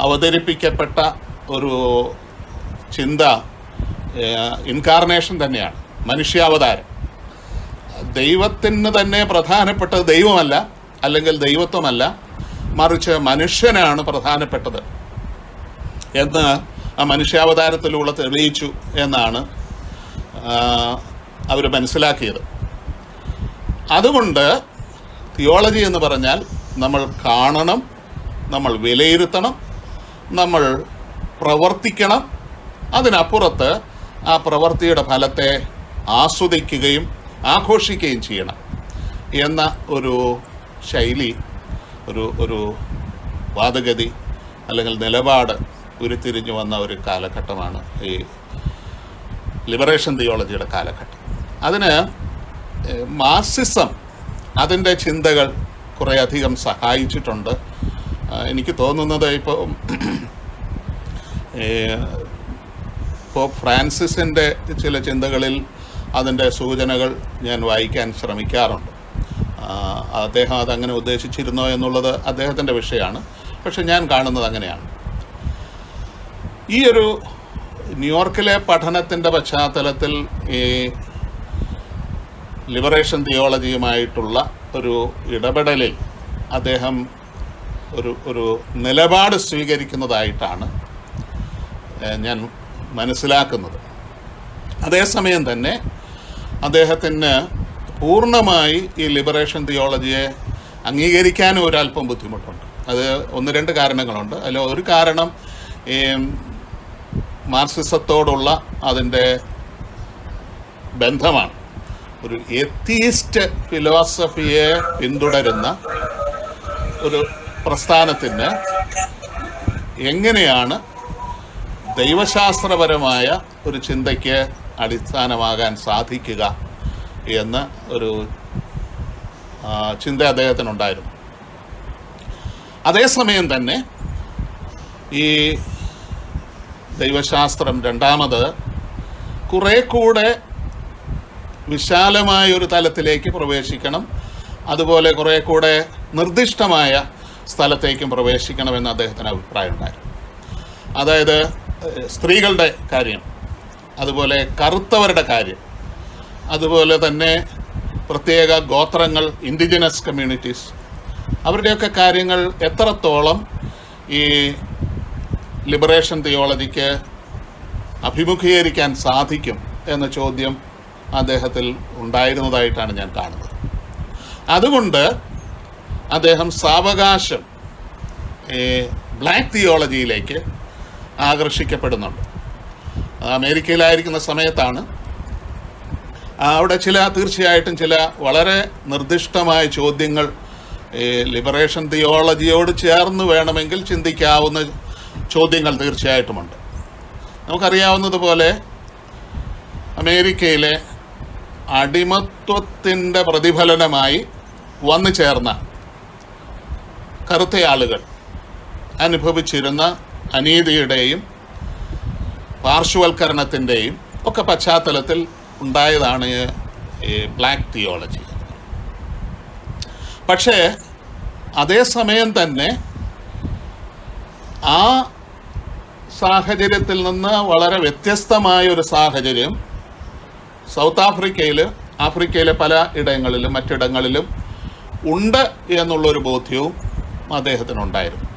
അവതരിപ്പിക്കപ്പെട്ട ഒരു ചിന്ത ഇൻകാർണേഷൻ തന്നെയാണ്, മനുഷ്യാവതാരം. ദൈവത്തിന് തന്നെ പ്രധാനപ്പെട്ടത് ദൈവമല്ല, അല്ലെങ്കിൽ ദൈവത്വമല്ല, മറിച്ച് മനുഷ്യനാണ് പ്രധാനപ്പെട്ടത് എന്ന് ആ മനുഷ്യാവതാരത്തിലൂടെ തെളിയിച്ചു എന്നാണ് അവർ മനസ്സിലാക്കിയത്. അതുകൊണ്ട് തിയോളജി എന്ന് പറഞ്ഞാൽ നമ്മൾ കാണണം, നമ്മൾ വിലയിരുത്തണം, നമ്മൾ പ്രവർത്തിക്കണം, അതിനപ്പുറത്ത് ആ പ്രവൃത്തിയുടെ ഫലത്തെ ആസ്വദിക്കുകയും ആഘോഷിക്കുകയും ചെയ്യണം എന്ന ഒരു ശൈലി, ഒരു വാദഗതി അല്ലെങ്കിൽ നിലപാട് ഉരുത്തിരിഞ്ഞു വന്ന ഒരു കാലഘട്ടമാണ് ഈ ലിബറേഷൻ തിയോളജിയുടെ കാലഘട്ടം. അതിന് മാർക്സിസം അതിൻ്റെ ചിന്തകൾ കുറേയധികം സഹായിച്ചിട്ടുണ്ട്. എനിക്ക് തോന്നുന്നത് ഇപ്പോൾ പോപ്പ് ഫ്രാൻസിസിൻ്റെ ചില ചിന്തകളിൽ അതിൻ്റെ സൂചനകൾ ഞാൻ വായിക്കാൻ ശ്രമിക്കാറുണ്ട്. അദ്ദേഹം അതങ്ങനെ ഉദ്ദേശിച്ചിരുന്നോ എന്നുള്ളത് അദ്ദേഹത്തിൻ്റെ വിഷയമാണ്. പക്ഷെ ഞാൻ കാണുന്നത് അങ്ങനെയാണ്. ഈ ഒരു ന്യൂയോർക്കിലെ പഠനത്തിൻ്റെ പശ്ചാത്തലത്തിൽ ഈ ലിബറേഷൻ തിയോളജിയുമായിട്ടുള്ള ഒരു ഇടപെടലിൽ അദ്ദേഹം ഒരു നിലപാട് സ്വീകരിക്കുന്നതായിട്ടാണ് ഞാൻ മനസ്സിലാക്കുന്നത്. അതേസമയം തന്നെ അദ്ദേഹത്തിന് പൂർണ്ണമായി ഈ ലിബറേഷൻ തിയോളജിയെ അംഗീകരിക്കാനും ഒരല്പം ബുദ്ധിമുട്ടുണ്ട്. അത് 1-2 കാരണങ്ങളുണ്ട്. അതിൽ ഒരു കാരണം ഈ മാർക്സിസത്തോടുള്ള അതിൻ്റെ ബന്ധമാണ്. ഒരു എത്തീസ്റ്റ് ഫിലോസഫിയെ പിന്തുടരുന്ന ഒരു പ്രസ്ഥാനത്തിന് എങ്ങനെയാണ് ദൈവശാസ്ത്രപരമായ ഒരു ചിന്തയ്ക്ക് അടിസ്ഥാനമാകാൻ സാധിക്കുക എന്ന ഒരു ചിന്ത അദ്ദേഹത്തിനുണ്ടായിരുന്നു. അതേസമയം തന്നെ ഈ ദൈവശാസ്ത്രം രണ്ടാമത് കുറേ കൂടെ വിശാലമായൊരു തലത്തിലേക്ക് പ്രവേശിക്കണം, അതുപോലെ കുറേ കൂടെ നിർദ്ദിഷ്ടമായ സ്ഥലത്തേക്കും പ്രവേശിക്കണമെന്ന് അദ്ദേഹത്തിന് അഭിപ്രായമുണ്ടായിരുന്നു. അതായത് സ്ത്രീകളുടെ കാര്യം, അതുപോലെ കറുത്തവരുടെ കാര്യം, അതുപോലെ തന്നെ പ്രത്യേക ഗോത്രങ്ങൾ, ഇൻഡിജിനസ് കമ്മ്യൂണിറ്റീസ്, അവരുടെയൊക്കെ കാര്യങ്ങൾ എത്രത്തോളം ഈ ലിബറേഷൻ തിയോളജിക്ക് അഭിമുഖീകരിക്കാൻ സാധിക്കും എന്ന ചോദ്യം അദ്ദേഹത്തിൽ ഉണ്ടായിരുന്നതായിട്ടാണ് ഞാൻ കാണുന്നത്. അതുകൊണ്ട് അദ്ദേഹം സാവകാശം ബ്ലാക്ക് തിയോളജിയിലേക്ക് ആകർഷിക്കപ്പെടുന്നുണ്ട്. അമേരിക്കയിലായിരിക്കുന്ന സമയത്താണ് അവിടെ തീർച്ചയായിട്ടും ചില വളരെ നിർദ്ദിഷ്ടമായ ചോദ്യങ്ങൾ ലിബറേഷൻ തിയോളജിയോട് ചേർന്ന് വേണമെങ്കിൽ ചിന്തിക്കാവുന്ന ചോദ്യങ്ങൾ തീർച്ചയായിട്ടുമുണ്ട്. നമുക്കറിയാവുന്നതുപോലെ അമേരിക്കയിലെ അടിമത്വത്തിൻ്റെ പ്രതിഫലനമായി വന്നു ചേർന്ന കറുത്തയാളുകൾ അനുഭവിച്ചിരുന്ന അനീതിയുടെയും പാർശ്വവൽക്കരണത്തിൻ്റെയും ഒക്കെ പശ്ചാത്തലത്തിൽ ഉണ്ടായതാണ് ഈ ബ്ലാക്ക് തിയോളജി. പക്ഷേ അതേസമയം തന്നെ ആ സാഹചര്യത്തിൽ നിന്ന് വളരെ വ്യത്യസ്തമായൊരു സാഹചര്യം സൗത്ത് ആഫ്രിക്കയിലെ പല ഇടങ്ങളിലും മറ്റിടങ്ങളിലും ഉണ്ട് എന്നുള്ളൊരു ബോധ്യവും അദ്ദേഹത്തിനുണ്ടായിരുന്നു.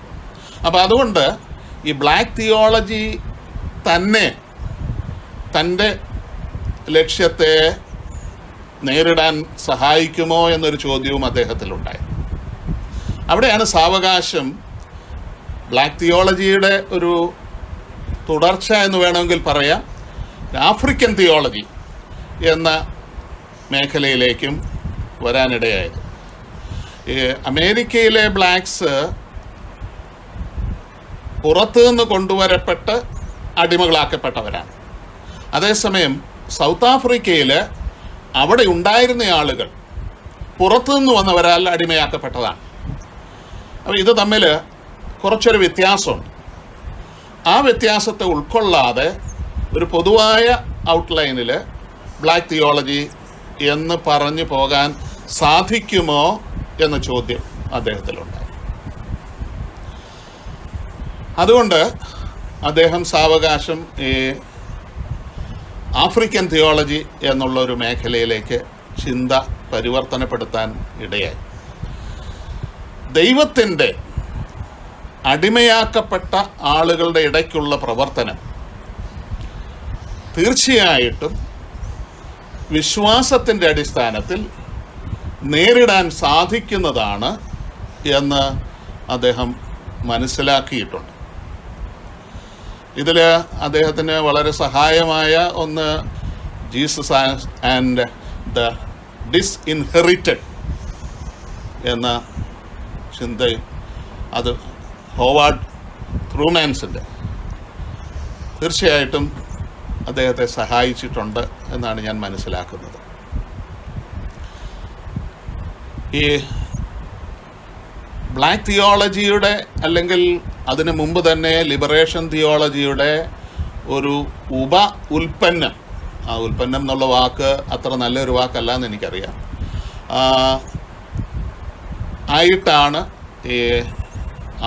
അപ്പോൾ അതുകൊണ്ട് ഈ ബ്ലാക്ക് തിയോളജി തന്നെ തൻ്റെ ലക്ഷ്യത്തെ നേരിടാൻ സഹായിക്കുമോ എന്നൊരു ചോദ്യവും അദ്ദേഹത്തിലുണ്ടായി. അവിടെയാണ് സാവകാശം ബ്ലാക്ക് തിയോളജിയുടെ ഒരു തുടർച്ച എന്ന് വേണമെങ്കിൽ പറയാം, ആഫ്രിക്കൻ തിയോളജി എന്ന മേഖലയിലേക്കും വരാനിടയായത്. അമേരിക്കയിലെ ബ്ലാക്സ് പുറത്തു നിന്ന് കൊണ്ടുവരപ്പെട്ട് അടിമകളാക്കപ്പെട്ടവരാണ്. അതേസമയം സൗത്ത് ആഫ്രിക്കയിൽ അവിടെ ഉണ്ടായിരുന്ന ആളുകൾ പുറത്തുനിന്ന് വന്നവരാൽ അടിമയാക്കപ്പെട്ടതാണ്. അപ്പോൾ ഇത് തമ്മിൽ കുറച്ചൊരു വ്യത്യാസമുണ്ട്. ആ വ്യത്യാസത്തെ ഉൾക്കൊള്ളാതെ ഒരു പൊതുവായ ഔട്ട്ലൈനിൽ ബ്ലാക്ക് തിയോളജി എന്ന് പറഞ്ഞു പോകാൻ സാധിക്കുമോ എന്ന ചോദ്യം അദ്ദേഹത്തിലുണ്ടായി. അതുകൊണ്ട് അദ്ദേഹം സാവകാശം ഈ ആഫ്രിക്കൻ തിയോളജി എന്നുള്ള ഒരു മേഖലയിലേക്ക് ചിന്ത പരിവർത്തനപ്പെടുത്താൻ ഇടയായി. ദൈവത്തിൻ്റെ അടിമയാക്കപ്പെട്ട ആളുകളുടെ ഇടയ്ക്കുള്ള പ്രവർത്തനം തീർച്ചയായിട്ടും വിശ്വാസത്തിൻ്റെ അടിസ്ഥാനത്തിൽ നേരിടാൻ സാധിക്കുന്നതാണ് എന്ന് അദ്ദേഹം മനസ്സിലാക്കിയിട്ടുണ്ട്. ഇതിൽ അദ്ദേഹത്തിന് വളരെ സഹായമായ ഒന്ന് ജീസസ് ആൻഡ് ദ ഡിസ്ഇൻഹെറിറ്റഡ് എന്ന ചിന്തയും അത് ഹോവാർഡ് ട്രൂമാൻസിൻ്റെ തീർച്ചയായിട്ടും അദ്ദേഹത്തെ സഹായിച്ചിട്ടുണ്ട് എന്നാണ് ഞാൻ മനസ്സിലാക്കുന്നത്. ഈ ബ്ലാക്ക് തിയോളജിയുടെ അല്ലെങ്കിൽ അതിനു മുമ്പ് തന്നെ ലിബറേഷൻ തിയോളജിയുടെ ഒരു ഉൽപ്പന്നം, ആ ഉൽപ്പന്നം എന്നുള്ള വാക്ക് അത്ര നല്ലൊരു വാക്കല്ല എന്ന് എനിക്കറിയാം, ആയിട്ടാണ് ഈ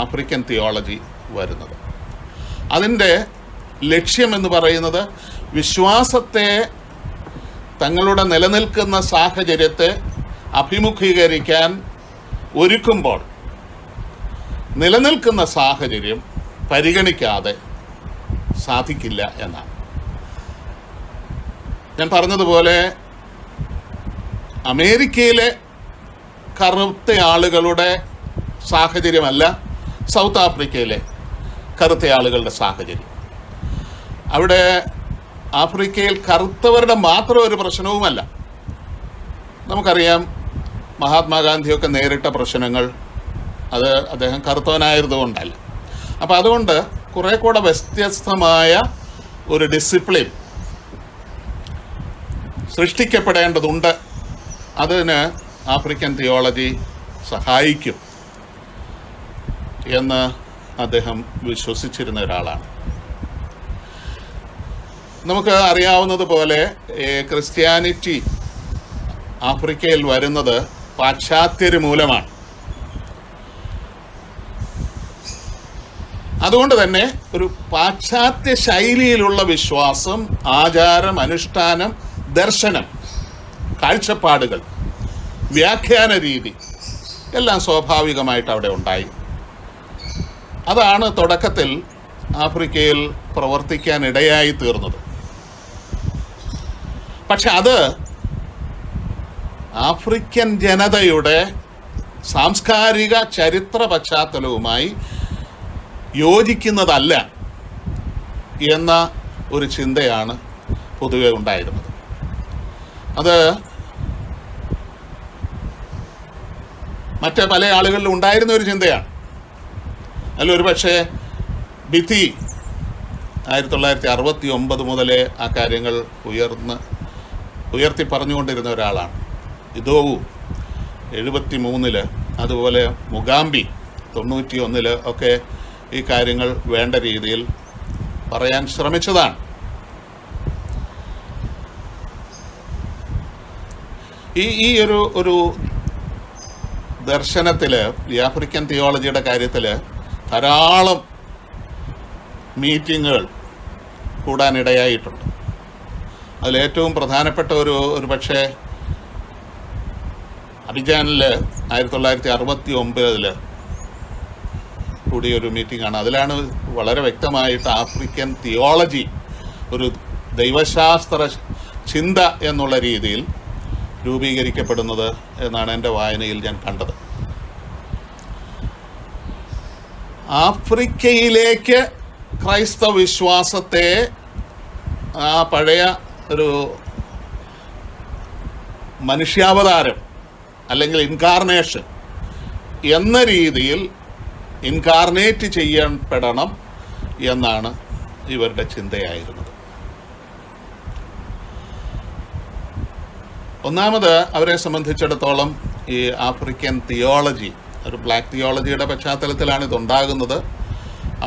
ആഫ്രിക്കൻ തിയോളജി വരുന്നത്. അതിൻ്റെ ലക്ഷ്യമെന്ന് പറയുന്നത് വിശ്വാസത്തെ തങ്ങളുടെ നിലനിൽക്കുന്ന സാഹചര്യത്തെ അഭിമുഖീകരിക്കാൻ ഒരുക്കുമ്പോൾ നിലനിൽക്കുന്ന സാഹചര്യം പരിഗണിക്കാതെ സാധിക്കില്ല എന്നാണ്. ഞാൻ പറഞ്ഞതുപോലെ അമേരിക്കയിലെ കറുത്ത ആളുകളുടെ സാഹചര്യമല്ല സൗത്ത് ആഫ്രിക്കയിലെ കറുത്ത ആളുകളുടെ സാഹചര്യം. അവിടെ ആഫ്രിക്കയിൽ കറുത്തവരുടെ മാത്രം ഒരു പ്രശ്നവുമല്ല. നമുക്കറിയാം മഹാത്മാഗാന്ധിയൊക്കെ നേരിട്ട പ്രശ്നങ്ങൾ അത് അദ്ദേഹം കറുത്തവനായതുകൊണ്ടല്ല. അപ്പോൾ അതുകൊണ്ട് കുറേ കൂടെ വ്യത്യസ്തമായ ഒരു ഡിസിപ്ലിൻ സൃഷ്ടിക്കപ്പെടേണ്ടതുണ്ട്. അതിന് ആഫ്രിക്കൻ തിയോളജി സഹായിക്കും എന്ന് അദ്ദേഹം വിശ്വസിച്ചിരുന്ന ഒരാളാണ്. നമുക്ക് അറിയാവുന്നതുപോലെ ക്രിസ്ത്യാനിറ്റി ആഫ്രിക്കയിൽ വരുന്നത് പാശ്ചാത്യര് മൂലമാണ്. അതുകൊണ്ട് തന്നെ ഒരു പാശ്ചാത്യ ശൈലിയിലുള്ള വിശ്വാസം, ആചാരം, അനുഷ്ഠാനം, ദർശനം, കാഴ്ചപ്പാടുകൾ, വ്യാഖ്യാന രീതി എല്ലാം സ്വാഭാവികമായിട്ട് അവിടെ ഉണ്ടായി. അതാണ് തുടക്കത്തിൽ ആഫ്രിക്കയിൽ പ്രവർത്തിക്കാനിടയായി തീർന്നത്. പക്ഷെ അത് ആഫ്രിക്കൻ ജനതയുടെ സാംസ്കാരിക ചരിത്ര പശ്ചാത്തലവുമായി യോജിക്കുന്നതല്ല എന്ന ഒരു ചിന്തയാണ് പൊതുവെ ഉണ്ടായിരുന്നത്. അത് മറ്റ് പല ആളുകളിലും ഉണ്ടായിരുന്ന ഒരു ചിന്തയാണ്. അതിലൊരു പക്ഷേ ബിഥി 1969 മുതലേ ആ കാര്യങ്ങൾ ഉയർത്തി പറഞ്ഞുകൊണ്ടിരുന്ന ഒരാളാണ്. ഇദോവു 73, അതുപോലെ മുഗാംബി 91 ഒക്കെ ഈ കാര്യങ്ങൾ വേണ്ട രീതിയിൽ പറയാൻ ശ്രമിച്ചതാണ്. ഈ ഒരു ദർശനത്തിൽ, ഈ ആഫ്രിക്കൻ തിയോളജിയുടെ കാര്യത്തിൽ ധാരാളം മീറ്റിങ്ങുകൾ കൂടാനിടയായിട്ടുണ്ട്. അതിലേറ്റവും പ്രധാനപ്പെട്ട ഒരു പക്ഷേ അബിജാനിൽ 1969 കൂടിയൊരു മീറ്റിംഗാണ്. അതിലാണ് വളരെ വ്യക്തമായിട്ട് ആഫ്രിക്കൻ തിയോളജി ഒരു ദൈവശാസ്ത്ര ചിന്ത എന്നുള്ള രീതിയിൽ രൂപീകരിക്കപ്പെടുന്നത് എന്നാണ് എൻ്റെ വായനയിൽ ഞാൻ കണ്ടത്. ആഫ്രിക്കയിലേക്ക് ക്രൈസ്തവ വിശ്വാസത്തെ ആ പഴയ ഒരു മനുഷ്യാവതാരം അല്ലെങ്കിൽ ഇൻകാർണേഷൻ എന്ന രീതിയിൽ ഇൻകാർണേറ്റ് ചെയ്യപ്പെടണം എന്നാണ് ഇവരുടെ ചിന്തയായിരുന്നത്. ഒന്നാമത് അവരെ സംബന്ധിച്ചിടത്തോളം ഈ ആഫ്രിക്കൻ തിയോളജി, ഒരു ബ്ലാക്ക് തിയോളജിയുടെ പശ്ചാത്തലത്തിലാണ് ഇതുണ്ടാകുന്നത്.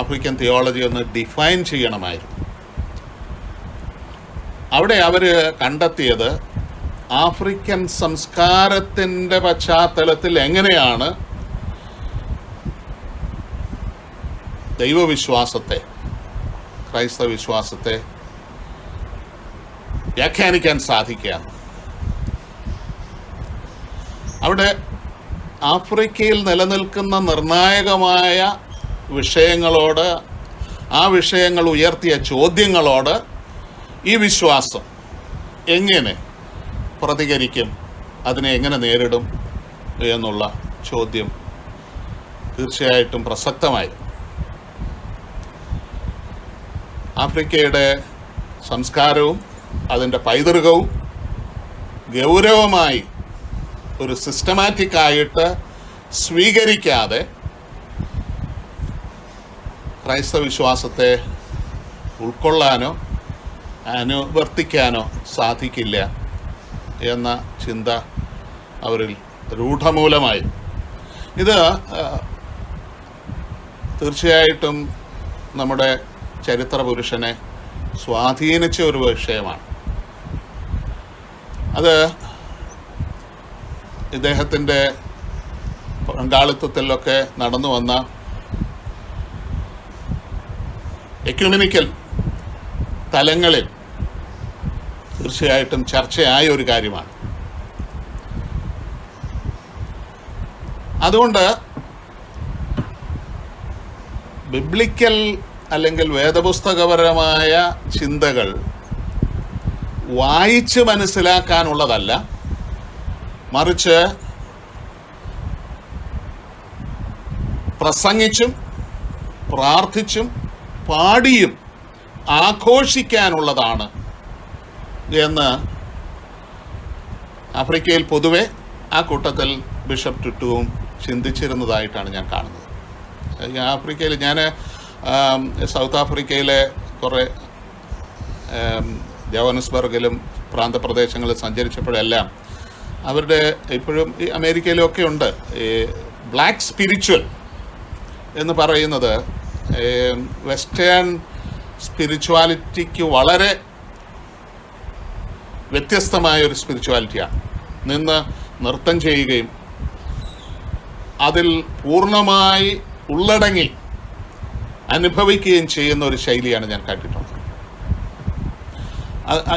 ആഫ്രിക്കൻ തിയോളജി ഒന്ന് ഡിഫൈൻ ചെയ്യണമായിരുന്നു. അവിടെ അവർ കണ്ടെത്തിയത് ആഫ്രിക്കൻ സംസ്കാരത്തിൻ്റെ പശ്ചാത്തലത്തിൽ എങ്ങനെയാണ് ദൈവവിശ്വാസത്തെ, ക്രൈസ്തവ വിശ്വാസത്തെ വ്യാഖ്യാനിക്കാൻ സാധിക്കുക. അവിടെ ആഫ്രിക്കയിൽ നിലനിൽക്കുന്ന നിർണായകമായ വിഷയങ്ങളോട്, ആ വിഷയങ്ങൾ ഉയർത്തിയ ചോദ്യങ്ങളോട് ഈ വിശ്വാസം എങ്ങനെ പ്രതികരിക്കും, അതിനെ എങ്ങനെ നേരിടും എന്നുള്ള ചോദ്യം തീർച്ചയായിട്ടും പ്രസക്തമായി. ആഫ്രിക്കയുടെ സംസ്കാരവും അതിൻ്റെ പൈതൃകവും ഗൗരവമായി ഒരു സിസ്റ്റമാറ്റിക്കായിട്ട് സ്വീകരിക്കാതെ ക്രൈസ്തവ വിശ്വാസത്തെ ഉൾക്കൊള്ളാനോ അനുവർത്തിക്കാനോ സാധിക്കില്ല എന്ന ചിന്ത അവരിൽ രൂഢമൂലമായി. ഇത് തീർച്ചയായിട്ടും നമ്മുടെ ചരിത്ര പുരുഷനെ സ്വാധീനിച്ച ഒരു വിഷയമാണ്. അത് ഇദ്ദേഹത്തിൻ്റെ പങ്കാളിത്തത്തിലൊക്കെ നടന്നു വന്ന എക്യുമെനിക്കൽ തലങ്ങളിൽ തീർച്ചയായിട്ടും ചർച്ചയായ ഒരു കാര്യമാണ്. അതുകൊണ്ട് ബിബ്ലിക്കൽ അല്ലെങ്കിൽ വേദപുസ്തകപരമായ ചിന്തകൾ വായിച്ച് മനസ്സിലാക്കാനുള്ളതല്ല, മറിച്ച് പ്രസംഗിച്ചും പ്രാർത്ഥിച്ചും പാടിയും ആഘോഷിക്കാനുള്ളതാണ് എന്ന് ആഫ്രിക്കയിൽ പൊതുവെ, ആ കൂട്ടത്തിൽ ബിഷപ്പ് ടുട്ടുവും ചിന്തിച്ചിരുന്നതായിട്ടാണ് ഞാൻ കാണുന്നത്. ആഫ്രിക്കയിൽ ഞാൻ സൗത്ത് ആഫ്രിക്കയിലെ കുറേ ജോഹന്നസ്ബർഗിലും പ്രാന്തപ്രദേശങ്ങളിൽ സഞ്ചരിച്ചപ്പോഴെല്ലാം അവരുടെ ഇപ്പോഴും ഈ അമേരിക്കയിലൊക്കെ ഉണ്ട് ഈ ബ്ലാക്ക് സ്പിരിച്വൽ എന്ന് പറയുന്നത് വെസ്റ്റേൺ സ്പിരിച്വാലിറ്റിക്ക് വളരെ വ്യത്യസ്തമായ ഒരു സ്പിരിച്വാലിറ്റിയാണ്. നിന്ന് നൃത്തം ചെയ്യുകയും അതിൽ പൂർണ്ണമായി ഉള്ളടങ്ങി അനുഭവിക്കുകയും ചെയ്യുന്ന ഒരു ശൈലിയാണ് ഞാൻ കണ്ടിട്ടുള്ളത്.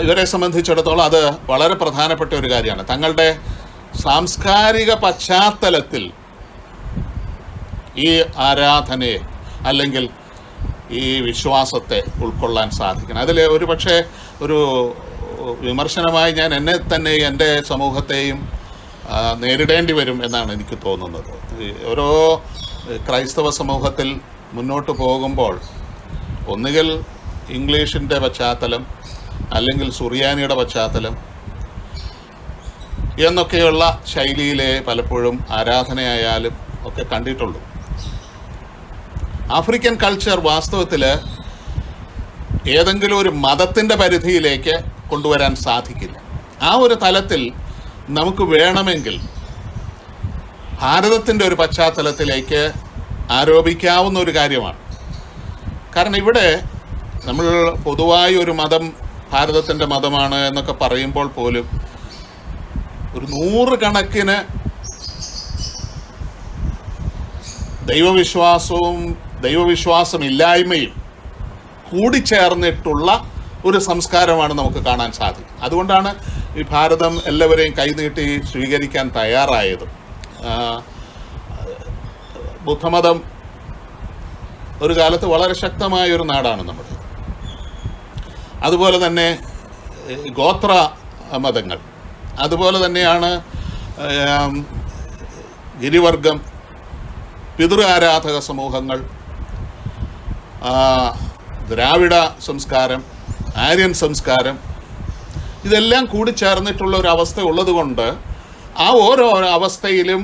ഇവരെ സംബന്ധിച്ചിടത്തോളം അത് വളരെ പ്രധാനപ്പെട്ട ഒരു കാര്യമാണ്. തങ്ങളുടെ സാംസ്കാരിക പശ്ചാത്തലത്തിൽ ഈ ആരാധനയെ അല്ലെങ്കിൽ ഈ വിശ്വാസത്തെ ഉൾക്കൊള്ളാൻ സാധിക്കണം. അതിൽ ഒരു പക്ഷേ ഒരു വിമർശനമായി ഞാൻ എന്നെ തന്നെ എൻ്റെ സമൂഹത്തെയും നേരിടേണ്ടി വരും എന്നാണ് എനിക്ക് തോന്നുന്നത്. ഓരോ ക്രൈസ്തവ സമൂഹത്തിൽ മുന്നോട്ട് പോകുമ്പോൾ ഒന്നുകിൽ ഇംഗ്ലീഷിൻ്റെ പശ്ചാത്തലം അല്ലെങ്കിൽ സുറിയാനിയുടെ പശ്ചാത്തലം എന്നൊക്കെയുള്ള ശൈലിയിലെ പലപ്പോഴും ആരാധനയായാലും ഒക്കെ കണ്ടിട്ടുള്ളൂ. ആഫ്രിക്കൻ കൾച്ചർ വാസ്തവത്തിൽ ഏതെങ്കിലും ഒരു മതത്തിൻ്റെ പരിധിയിലേക്ക് കൊണ്ടുവരാൻ സാധിക്കില്ല. ആ ഒരു തലത്തിൽ നമുക്ക് വേണമെങ്കിൽ ഭാരതത്തിൻ്റെ ഒരു പശ്ചാത്തലത്തിലേക്ക് ആരോപിക്കാവുന്ന ഒരു കാര്യമാണ്. കാരണം ഇവിടെ നമ്മൾ പൊതുവായി ഒരു മതം ഭാരതത്തിൻ്റെ മതമാണ് എന്നൊക്കെ പറയുമ്പോൾ പോലും ഒരു 100 കണക്കിന് ദൈവവിശ്വാസമില്ലായ്മയും കൂടിച്ചേർന്നിട്ടുള്ള ഒരു സംസ്കാരമാണ് നമുക്ക് കാണാൻ സാധിക്കും. അതുകൊണ്ടാണ് ഈ ഭാരതം എല്ലാവരെയും കൈനീട്ടി സ്വീകരിക്കാൻ തയ്യാറായതും. ബുദ്ധമതം ഒരു കാലത്ത് വളരെ ശക്തമായൊരു നാടാണ് നമ്മുടെ. അതുപോലെ തന്നെ ഗോത്ര മതങ്ങൾ, അതുപോലെ തന്നെയാണ് ഗിരിവർഗം, പിതൃ ആരാധക സമൂഹങ്ങൾ, ദ്രാവിഡ സംസ്കാരം, ആര്യൻ സംസ്കാരം, ഇതെല്ലാം കൂടിച്ചേർന്നിട്ടുള്ള ഒരു അവസ്ഥ ഉള്ളതുകൊണ്ട് ആ ഓരോ അവസ്ഥയിലും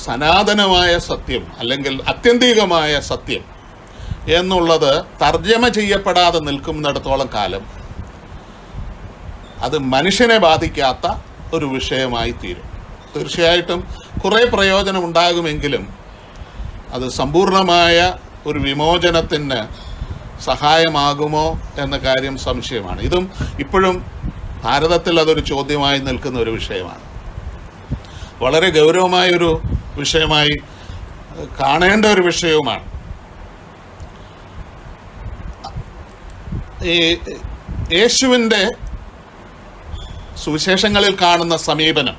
സനാതനമായ സത്യം അല്ലെങ്കിൽ ആത്യന്തികമായ സത്യം എന്നുള്ളത് തർജ്ജമ ചെയ്യപ്പെടാതെ നിൽക്കുന്നിടത്തോളം കാലം അത് മനുഷ്യനെ ബാധിക്കാത്ത ഒരു വിഷയമായി തീരും. തീർച്ചയായിട്ടും കുറേ പ്രയോജനം ഉണ്ടാകുമെങ്കിലും അത് സമ്പൂർണമായ ഒരു വിമോചനത്തിന് സഹായമാകുമോ എന്ന കാര്യം സംശയമാണ്. ഇതും ഇപ്പോഴും ഭാരതത്തിൽ അതൊരു ചോദ്യമായി നിൽക്കുന്ന ഒരു വിഷയമാണ്. വളരെ ഗൗരവമായൊരു വിഷയമായി കാണേണ്ട ഒരു വിഷയവുമാണ്. ഈ യേശുവിൻ്റെ സുവിശേഷങ്ങളിൽ കാണുന്ന സമീപനം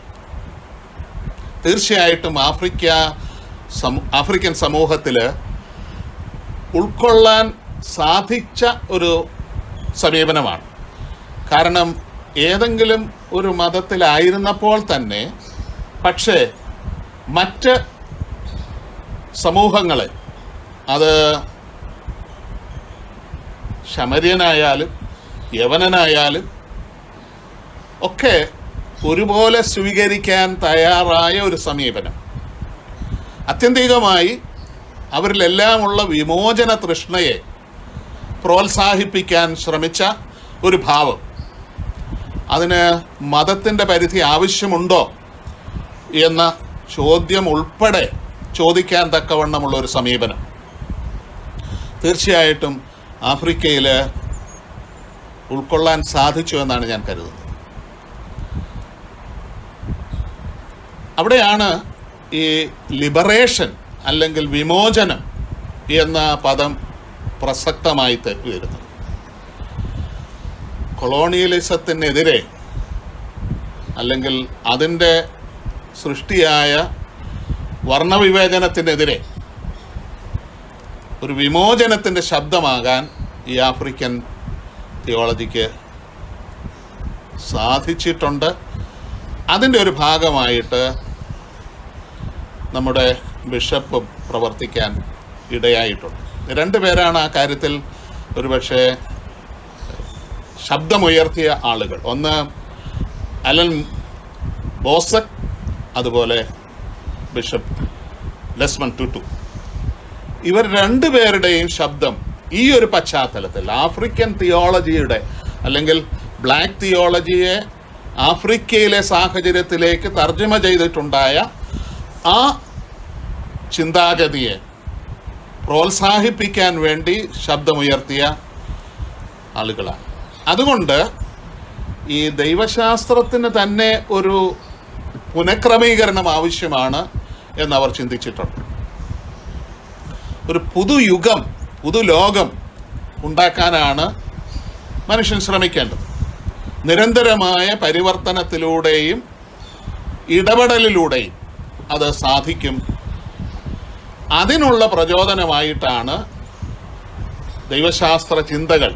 തീർച്ചയായിട്ടും ആഫ്രിക്കൻ സമൂഹത്തിൽ ഉൾക്കൊള്ളാൻ സാധിച്ച ഒരു സമീപനമാണ്. കാരണം ഏതെങ്കിലും ഒരു മതത്തിലായിരുന്നപ്പോൾ തന്നെ പക്ഷേ മറ്റ് സമൂഹങ്ങളെ, അത് ശമര്യനായാലും യവനനായാലും ഒക്കെ ഒരുപോലെ സ്വീകരിക്കാൻ തയ്യാറായ ഒരു സമീപനം, ആത്യന്തികമായി അവരിലെല്ലാമുള്ള വിമോചന തൃഷ്ണയെ പ്രോത്സാഹിപ്പിക്കാൻ ശ്രമിച്ച ഒരു ഭാവം, അതിന് മതത്തിൻ്റെ പരിധി ആവശ്യമുണ്ടോ എന്ന ചോദ്യം ഉൾപ്പെടെ ചോദിക്കാൻ തക്കവണ്ണമുള്ള ഒരു സമീപനം തീർച്ചയായിട്ടും ആഫ്രിക്കയിൽ ഉൾക്കൊള്ളാൻ സാധിച്ചു എന്നാണ് ഞാൻ കരുതുന്നത്. അവിടെയാണ് ഈ ലിബറേഷൻ അല്ലെങ്കിൽ വിമോചനം എന്ന പദം പ്രസക്തമായി വരുന്നത്. കൊളോണിയലിസത്തിനെതിരെ അല്ലെങ്കിൽ അതിൻ്റെ സൃഷ്ടിയായ വർണ്ണവിവേചനത്തിനെതിരെ ഒരു വിമോചനത്തിൻ്റെ ശബ്ദമാകാൻ ഈ ആഫ്രിക്കൻ തിയോളജിക്ക് സാധിച്ചിട്ടുണ്ട്. അതിൻ്റെ ഒരു ഭാഗമായിട്ട് നമ്മുടെ ബിഷപ്പ് പ്രവർത്തിക്കാൻ ഇടയായിട്ടുണ്ട്. രണ്ടുപേരാണ് ആ കാര്യത്തിൽ ഒരുപക്ഷെ ശബ്ദമുയർത്തിയ ആളുകൾ. ഒന്ന് അലൻ ബോസക്, അതുപോലെ ബിഷപ്പ് ലെസ്മൺ ടുട്ടു. ഇവർ രണ്ടുപേരുടെയും ശബ്ദം ഈ ഒരു പശ്ചാത്തലത്തിൽ ആഫ്രിക്കൻ തിയോളജിയുടെ അല്ലെങ്കിൽ ബ്ലാക്ക് തിയോളജിയെ ആഫ്രിക്കയിലെ സാഹചര്യത്തിലേക്ക് തർജ്ജമ ചെയ്തിട്ടുണ്ടായ ആ ചിന്താഗതിയെ പ്രോത്സാഹിപ്പിക്കാൻ വേണ്ടി ശബ്ദമുയർത്തിയ ആളുകളാണ്. അതുകൊണ്ട് ഈ ദൈവശാസ്ത്രത്തിന് തന്നെ ഒരു പുനഃക്രമീകരണം ആവശ്യമാണ് എന്നവർ ചിന്തിച്ചിട്ടുണ്ട്. ഒരു പുതുയുഗം, പുതുലോകം ഉണ്ടാക്കാനാണ് മനുഷ്യൻ ശ്രമിക്കേണ്ടത്. നിരന്തരമായ പരിവർത്തനത്തിലൂടെയും ഇടപെടലിലൂടെയും അത് സാധിക്കും. അതിനുള്ള പ്രചോദനമായിട്ടാണ് ദൈവശാസ്ത്ര ചിന്തകൾ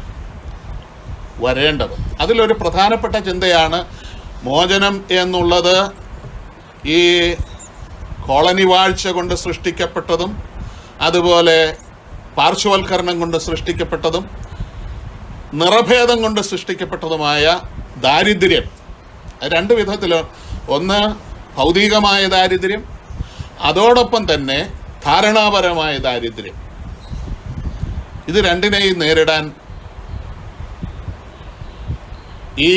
വരേണ്ടത്. അതിലൊരു പ്രധാനപ്പെട്ട ചിന്തയാണ് മോചനം എന്നുള്ളത് ഈ കോളനി വാഴ്ച കൊണ്ട് സൃഷ്ടിക്കപ്പെട്ടതും അതുപോലെ പാർശ്വവൽക്കരണം കൊണ്ട് സൃഷ്ടിക്കപ്പെട്ടതും നിറഭേദം കൊണ്ട് സൃഷ്ടിക്കപ്പെട്ടതുമായ ദാരിദ്ര്യം. രണ്ട് വിധത്തിൽ, ഒന്ന് ഭൗതികമായ ദാരിദ്ര്യം, അതോടൊപ്പം തന്നെ ധാരണാപരമായ ദാരിദ്ര്യം. ഇത് രണ്ടിനെയും നേരിടാൻ ഈ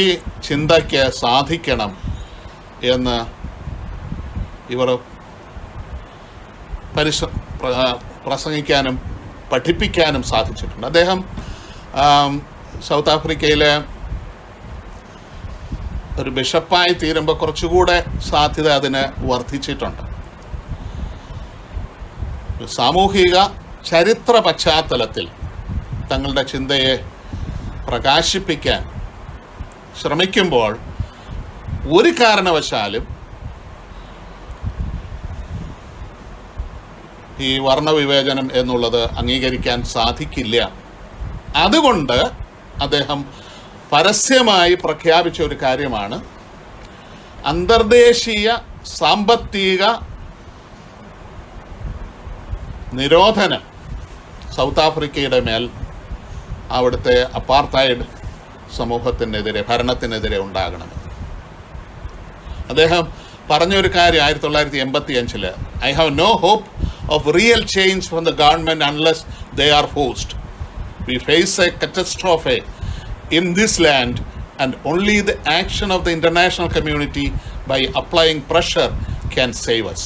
ചിന്തയ്ക്ക് സാധിക്കണം എന്ന് ഇവർ പ്രസംഗിക്കാനും പഠിപ്പിക്കാനും സാധിച്ചിട്ടുണ്ട്. അദ്ദേഹം സൗത്ത് ആഫ്രിക്കയിലെ ഒരു ബിഷപ്പായി തീരുമ്പോൾ കുറച്ചുകൂടെ സാധ്യത അതിന് വർദ്ധിച്ചിട്ടുണ്ട്. സാമൂഹിക ചരിത്ര പശ്ചാത്തലത്തിൽ തങ്ങളുടെ ചിന്തയെ പ്രകാശിപ്പിക്കാൻ ശ്രമിക്കുമ്പോൾ ഒരു കാരണവശാലും ഈ വർണ്ണവിവേചനം എന്നുള്ളത് അംഗീകരിക്കാൻ സാധിക്കില്ല. അതുകൊണ്ട് അദ്ദേഹം പരസ്യമായി പ്രഖ്യാപിച്ച ഒരു കാര്യമാണ് അന്തർദേശീയ സാമ്പത്തിക നിരോധനം സൗത്ത് ആഫ്രിക്കയുടെ മേൽ അവിടുത്തെ അപ്പാർത്തൈഡ് സമൂഹത്തിനെതിരെ, ഭരണത്തിനെതിരെ ഉണ്ടാകണമെന്ന്. അദ്ദേഹം പറഞ്ഞൊരു കാര്യം 1985 I have no hope of real change from the government unless they are forced. We face a catastrophe in this land and only the action of the international community by applying pressure can save us.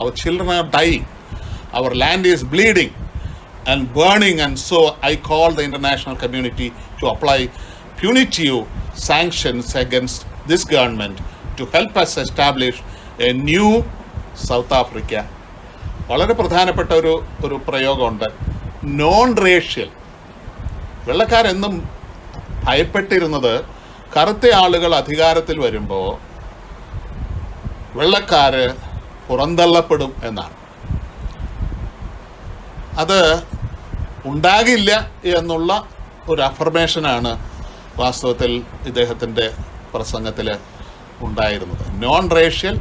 Our children are dying. Our land is bleeding and burning, and so I call the international community to apply punitive sanctions against this government to help us establish a new South Africa. വളരെ പ്രധാനപ്പെട്ട ഒരു പ്രയോഗമുണ്ട്, non racial. വെള്ളക്കാരെന്നും ഭയപ്പെട്ടിരുന്നത് കറുത്ത ആളുകൾ അധികാരത്തിൽ വരുമ്പോൾ വെള്ളക്കാർ പുറന്തള്ളപ്പെടും എന്നാണ്. അത് ഉണ്ടാകില്ല എന്നുള്ള ഒരു അഫർമേഷനാണ് വാസ്തവത്തിൽ ഇദ്ദേഹത്തിൻ്റെ പ്രസംഗത്തിൽ ഉണ്ടായിരുന്നത്. നോൺ റേഷ്യൽ,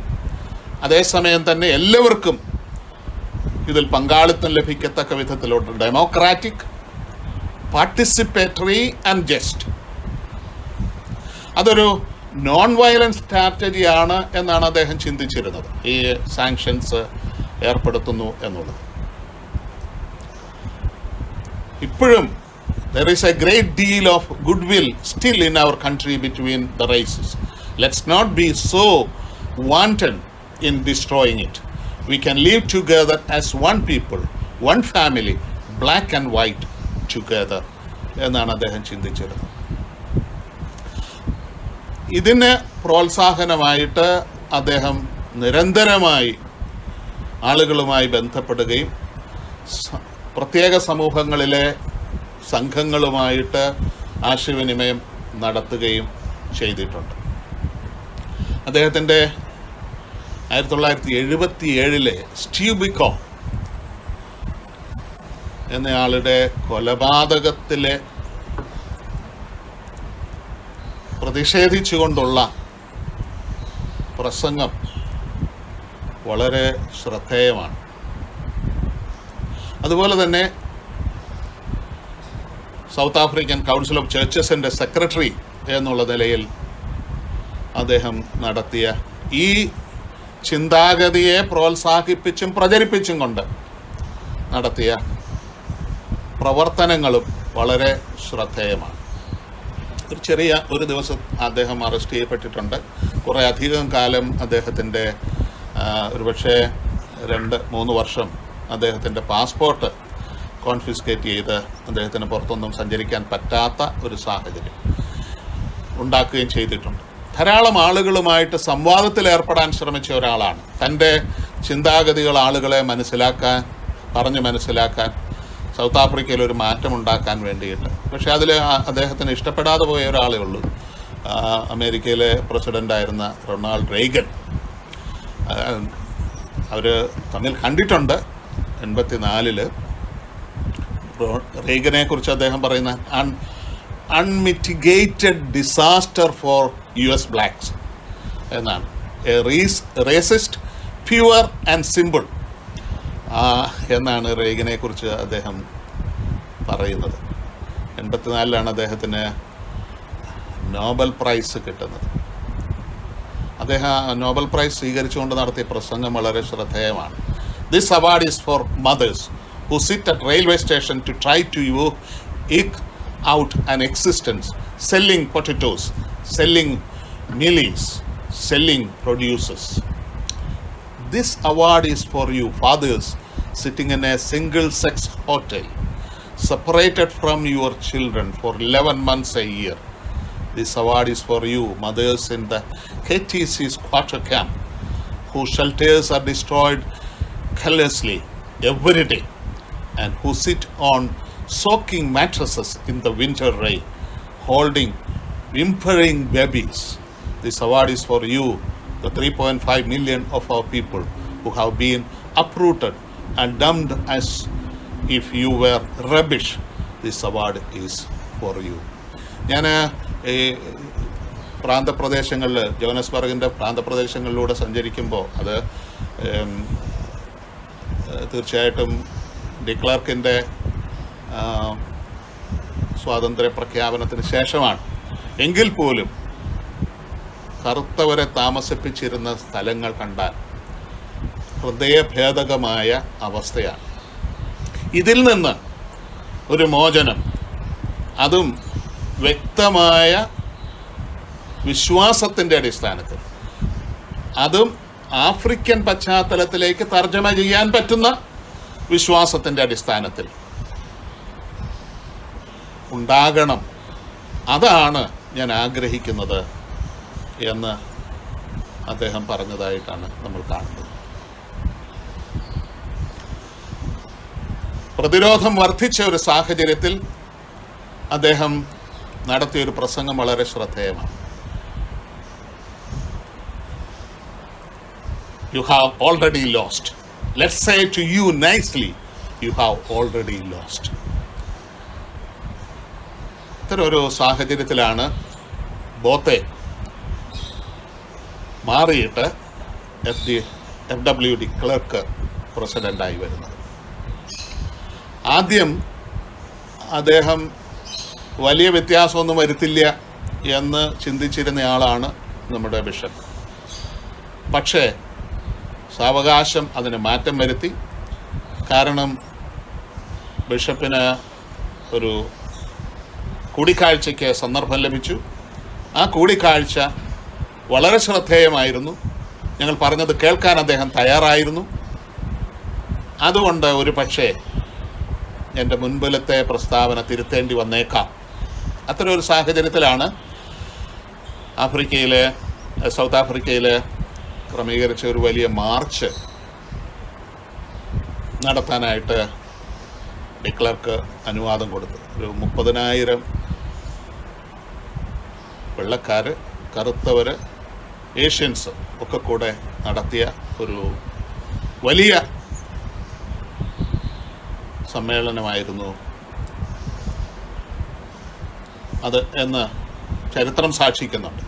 അതേസമയം തന്നെ എല്ലാവർക്കും ഇതിൽ പങ്കാളിത്തം ലഭിക്കത്തക്ക വിധത്തിലോട്ട് ഡെമോക്രാറ്റിക്, പാർട്ടിസിപ്പേറ്ററി ആൻഡ് ജസ്റ്റ്. അതൊരു നോൺ വയലൻസ് സ്ട്രാറ്റജിയാണ് എന്നാണ് അദ്ദേഹം ചിന്തിച്ചിരുന്നത്, ഈ സാങ്ഷൻസ് ഏർപ്പെടുത്തുന്നു എന്നുള്ളത്. ഇപ്പോഴും there is a great deal of goodwill still in our country between the races. Let's not be so wanton in destroying it. We can live together as one people, one family, black and white together എന്നാണ് അദ്ദേഹം ചിന്തിച്ചിരുന്നത്. ഇതിന് പ്രോത്സാഹനമായിട്ട് അദ്ദേഹം നിരന്തരമായി ആളുകളുമായി ബന്ധപ്പെടുകയും പ്രത്യേക സമൂഹങ്ങളിലെ സംഘങ്ങളുമായിട്ട് ആശയവിനിമയം നടത്തുകയും ചെയ്തിട്ടുണ്ട്. അദ്ദേഹത്തിൻ്റെ 1977 സ്റ്റീവ് ബിക്കോ എന്നയാളുടെ കൊലപാതകത്തിലെ പ്രതിഷേധിച്ചുകൊണ്ടുള്ള പ്രസംഗം വളരെ ശ്രദ്ധേയമാണ്. അതുപോലെ തന്നെ സൗത്ത് ആഫ്രിക്കൻ കൗൺസിൽ ഓഫ് ചർച്ചസിൻ്റെ സെക്രട്ടറി എന്നുള്ള നിലയിൽ അദ്ദേഹം നടത്തിയ ഈ ചിന്താഗതിയെ പ്രോത്സാഹിപ്പിച്ചും പ്രചരിപ്പിച്ചും കൊണ്ട് നടത്തിയ പ്രവർത്തനങ്ങളും വളരെ ശ്രദ്ധേയമാണ്. ഒരു ദിവസം അദ്ദേഹം അറസ്റ്റ് ചെയ്യപ്പെട്ടിട്ടുണ്ട്. കുറേ അധികം കാലം അദ്ദേഹത്തിൻ്റെ ഒരുപക്ഷെ 2-3 വർഷം അദ്ദേഹത്തിൻ്റെ പാസ്പോർട്ട് കോൺഫിസ്കേറ്റ് ചെയ്ത് അദ്ദേഹത്തിന് പുറത്തൊന്നും സഞ്ചരിക്കാൻ പറ്റാത്ത ഒരു സാഹചര്യം ഉണ്ടാക്കുകയും ചെയ്തിട്ടുണ്ട്. ധാരാളം ആളുകളുമായിട്ട് സംവാദത്തിൽ ഏർപ്പെടാൻ ശ്രമിച്ച ഒരാളാണ്. തൻ്റെ ചിന്താഗതികൾ ആളുകളെ പറഞ്ഞ് മനസ്സിലാക്കാൻ സൗത്ത് ആഫ്രിക്കയിൽ ഒരു മാറ്റമുണ്ടാക്കാൻ വേണ്ടിയിട്ട്. പക്ഷേ അതിൽ അദ്ദേഹത്തിന് ഇഷ്ടപ്പെടാതെ പോയ ഒരാളേ ഉള്ളൂ. അമേരിക്കയിലെ പ്രസിഡൻ്റായിരുന്ന റൊണാൾഡ് റെയ്ഗൻ. അവർ തമ്മിൽ കണ്ടിട്ടുണ്ട് 84. റെയ്ഗനെ കുറിച്ച് അദ്ദേഹം പറയുന്ന അൺമിറ്റിഗേറ്റഡ് ഡിസാസ്റ്റർ ഫോർ US blacks എന്നാണ്. A racist, pure and simple എന്നാണ് റെയ്ഗനെ കുറിച്ച് അദ്ദേഹം പറയുന്നത്. 84 അദ്ദേഹത്തിന് നോബൽ പ്രൈസ് കിട്ടുന്നത്. അദ്ദേഹം നോബൽ പ്രൈസ് സ്വീകരിച്ചുകൊണ്ട് നടത്തിയ പ്രസംഗം വളരെ ശ്രദ്ധേയമാണ്. This award is for mothers who sit at railway station to try to eke out an existence, selling potatoes, selling mealies, selling produces. This award is for you fathers sitting in a single-sex hotel, separated from your children for 11 months a year. This award is for you mothers in the KTC's quarter camp, whose shelters are destroyed carelessly every day, and who sit on soaking mattresses in the winter rain, holding whimpering babies. This award is for you, the 3.5 million of our people who have been uprooted and dumped as if you were rubbish. This award is for you. ഞാൻ ഈ പ്രാന്തപ്രദേശങ്ങളിൽ, ജോഹന്നസ്ബർഗിൻ്റെ പ്രാന്തപ്രദേശങ്ങളിലൂടെ സഞ്ചരിക്കുമ്പോൾ അത് തീർച്ചയായിട്ടും ഡിക്ലർക്കിൻ്റെ സ്വാതന്ത്ര്യ പ്രഖ്യാപനത്തിന് ശേഷമാണ്. എങ്കിൽ പോലും കറുത്തവരെ താമസിപ്പിച്ചിരുന്ന സ്ഥലങ്ങൾ കണ്ടാൽ ഹൃദയഭേദകമായ അവസ്ഥയാണ്. ഇതിൽ നിന്ന് ഒരു മോചനം, അതും വ്യക്തമായ വിശ്വാസത്തിൻ്റെ അടിസ്ഥാനത്തിൽ, അതും ആഫ്രിക്കൻ പശ്ചാത്തലത്തിലേക്ക് തർജ്ജമ ചെയ്യാൻ പറ്റുന്ന വിശ്വാസത്തിൻ്റെ അടിസ്ഥാനത്തിൽ ഉണ്ടാകണം. അതാണ് ഞാൻ ആഗ്രഹിക്കുന്നത് എന്ന് അദ്ദേഹം പറഞ്ഞതായിട്ടാണ് നമ്മൾ കാണുന്നത്. പ്രതിരോധം വർദ്ധിച്ച ഒരു സാഹചര്യത്തിൽ അദ്ദേഹം നടത്തിയൊരു പ്രസംഗം വളരെ ശ്രദ്ധേയമാണ്. You have already lost. Let's say to you nicely, you have already lost. ഇത്തരം ഒരു സാഹചര്യത്തിലാണ് ബോത്തെ മാറിയിട്ട് FWD ക്ലർക്ക് പ്രസിഡൻ്റായി വരുന്നത്. ആദ്യം അദ്ദേഹം വലിയ വ്യത്യാസമൊന്നും വരുത്തില്ല എന്ന് ചിന്തിച്ചിരുന്നയാളാണ് നമ്മുടെ ബിഷപ്പ്. പക്ഷേ സാവകാശം അതിന് മാറ്റം വരുത്തി. കാരണം ബിഷപ്പിന് ഒരു കൂടിക്കാഴ്ചയ്ക്ക് സന്ദർഭം ലഭിച്ചു. ആ കൂടിക്കാഴ്ച വളരെ ശ്രദ്ധേയമായിരുന്നു. ഞങ്ങൾ പറഞ്ഞത് കേൾക്കാൻ അദ്ദേഹം തയ്യാറായിരുന്നു. അതുകൊണ്ട് ഒരു പക്ഷേ എൻ്റെ മുൻപിലത്തെ പ്രസ്താവന തിരുത്തേണ്ടി വന്നേക്കാം. അത്തരം ഒരു സാഹചര്യത്തിലാണ് സൗത്ത് ആഫ്രിക്കയിൽ ക്രമീകരിച്ച ഒരു വലിയ മാർച്ച് നടത്താനായിട്ട് ഡിക്ലർക്ക് അനുവാദം കൊടുത്തു. ഒരു 30,000 വെള്ളക്കാർ, കറുത്തവർ, ഏഷ്യൻസ് ഒക്കെ കൂടെ നടത്തിയ ഒരു വലിയ സമ്മേളനമായിരുന്നു അത് എന്ന് ചരിത്രം സാക്ഷിക്കുന്നുണ്ട്.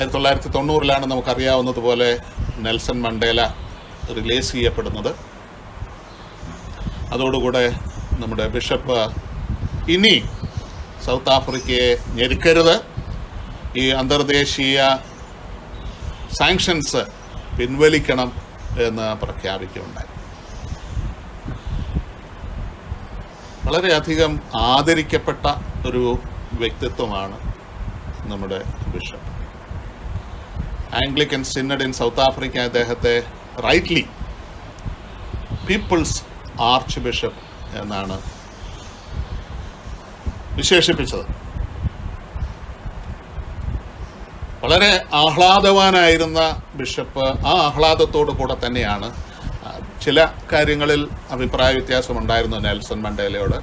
1990 നമുക്കറിയാവുന്നതുപോലെ നെൽസൺ മണ്ടേല റിലീസ് ചെയ്യപ്പെടുന്നത്. അതോടുകൂടെ നമ്മുടെ ബിഷപ്പ് ഇനി സൗത്ത് ആഫ്രിക്കയെ ഞെരുക്കരുത്, ഈ അന്തർദേശീയ സാങ്ഷൻസ് പിൻവലിക്കണം എന്ന് പ്രഖ്യാപിക്കുകയുണ്ടായി. വളരെയധികം ആദരിക്കപ്പെട്ട ഒരു വ്യക്തിത്വമാണ് നമ്മുടെ bishop. Anglican synod in south Africa അദ്ദേഹത്തെ റൈറ്റ്ലി പീപ്പിൾസ് ആർച്ച് ബിഷപ്പ് എന്നാണ് വിശേഷിപ്പിച്ചത്. വളരെ ആഹ്ലാദവാനായിരുന്ന ബിഷപ്പ് ആ ആഹ്ലാദത്തോടു കൂടെ തന്നെയാണ് ചില കാര്യങ്ങളിൽ അഭിപ്രായ വ്യത്യാസമുണ്ടായിരുന്നു നെൽസൺ മണ്ടേലയോട്.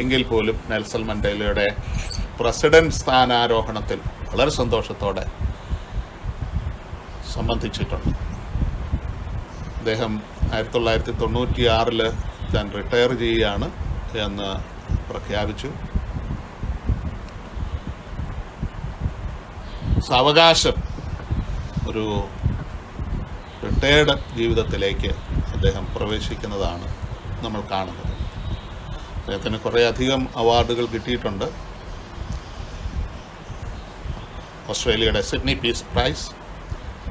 എങ്കിൽ പോലും നെൽസൺ മണ്ടേലയുടെ പ്രസിഡന്റ് സ്ഥാനാരോഹണത്തിൽ വളരെ സന്തോഷത്തോടെ സംബന്ധിച്ചിട്ടുണ്ട്. അദ്ദേഹം 1996 താൻ റിട്ടയർ ചെയ്യുകയാണ് എന്ന് പ്രഖ്യാപിച്ചു. സാവകാശം ഒരു റിട്ടയർഡ് ജീവിതത്തിലേക്ക് അദ്ദേഹം പ്രവേശിക്കുന്നതാണ് നമ്മൾ കാണുന്നത്. അദ്ദേഹത്തിന് കുറേയധികം അവാർഡുകൾ കിട്ടിയിട്ടുണ്ട്. ഓസ്ട്രേലിയയുടെ Sydney peace prize,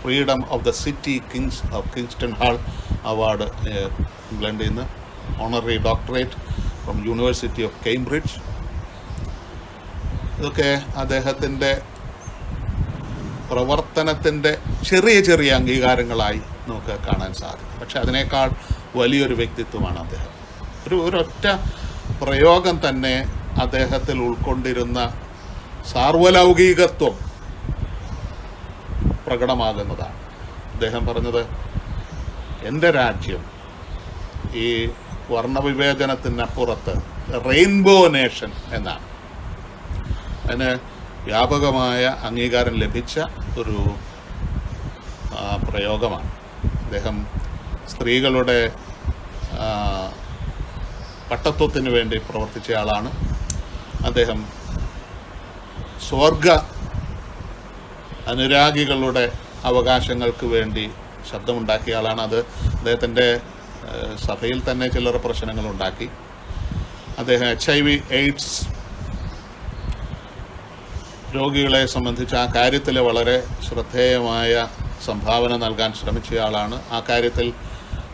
freedom of the city kings of Kingston hall award ഇംഗ്ലണ്ടിൽ നിന്ന്, honorary doctorate from university of Cambridge. ഇതൊക്കെ അദ്ദേഹത്തിൻ്റെ പ്രവർത്തനത്തിൻ്റെ ചെറിയ ചെറിയ അംഗീകാരങ്ങളായി നമുക്ക് കാണാൻ സാധിക്കും. പക്ഷെ അതിനേക്കാൾ വലിയൊരു വ്യക്തിത്വമാണ് അദ്ദേഹം. ഒരൊറ്റ പ്രയോഗം തന്നെ അദ്ദേഹത്തിൽ ഉൾക്കൊണ്ടിരുന്ന സാർവലൗകികത്വം പ്രകടമാകുന്നതാണ്. അദ്ദേഹം പറഞ്ഞത്, എൻ്റെ രാജ്യം ഈ വർണ്ണവിവേചനത്തിനപ്പുറത്ത് റെയിൻബോ നേഷൻ എന്നാണ്. അതിന് വ്യാപകമായ അംഗീകാരം ലഭിച്ച ഒരു പ്രയോഗമാണ്. അദ്ദേഹം സ്ത്രീകളുടെ പട്ടത്വത്തിന് വേണ്ടി പ്രവർത്തിച്ച ആളാണ്. അദ്ദേഹം സ്വർഗ അനുരാഗികളുടെ അവകാശങ്ങൾക്ക് വേണ്ടി ശബ്ദമുണ്ടാക്കിയ ആളാണ്. അത് അദ്ദേഹത്തിൻ്റെ സഭയിൽ തന്നെ ചില്ലറ പ്രശ്നങ്ങളുണ്ടാക്കി. അദ്ദേഹം HIV AIDS രോഗികളെ സംബന്ധിച്ച് ആ കാര്യത്തിൽ വളരെ ശ്രദ്ധേയമായ സംഭാവന നൽകാൻ ശ്രമിച്ചയാളാണ്. ആ കാര്യത്തിൽ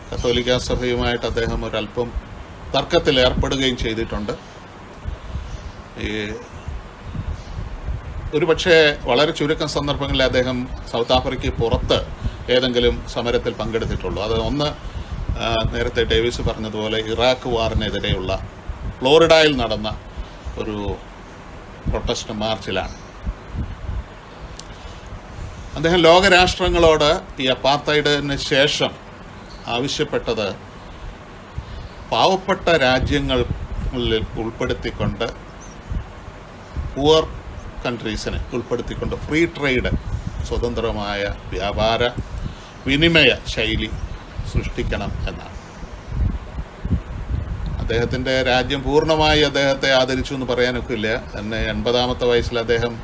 കത്തോലിക്ക സഭയുമായിട്ട് അദ്ദേഹം ഒരല്പം തർക്കത്തിൽ ഏർപ്പെടുകയും ചെയ്തിട്ടുണ്ട്. ഒരുപക്ഷെ വളരെ ചുരുക്കം സന്ദർഭങ്ങളിൽ അദ്ദേഹം സൗത്ത് ആഫ്രിക്കയ്ക്ക് പുറത്ത് ഏതെങ്കിലും സമരത്തിൽ പങ്കെടുത്തിട്ടുള്ളൂ. അത് ഒന്ന് നേരത്തെ ഡേവിസ് പറഞ്ഞതുപോലെ ഇറാഖ് വാറിനെതിരെയുള്ള ഫ്ലോറിഡയിൽ നടന്ന ഒരു പ്രൊട്ടസ്റ്റ് മാർച്ചിലാണ്. അദ്ദേഹം ലോകരാഷ്ട്രങ്ങളോട് ഈ അപ്പാർത്തൈഡിന് ശേഷം ആവശ്യപ്പെട്ടത് പാവപ്പെട്ട രാജ്യങ്ങളിൽ ഉൾപ്പെടുത്തിക്കൊണ്ട്, പുവർ കൺട്രീസിനെ ഉൾപ്പെടുത്തിക്കൊണ്ട് ഫ്രീ ട്രേഡ്, സ്വതന്ത്രമായ വ്യാപാര വിനിമയ ശൈലി സൃഷ്ടിക്കണം എന്നാണ്. അദ്ദേഹത്തിൻ്റെ രാജ്യം പൂർണ്ണമായി അദ്ദേഹത്തെ ആദരിച്ചു എന്ന് പറയാനൊക്കില്ല. തന്നെ 80-ാമത്തെ വയസ്സിൽ അദ്ദേഹം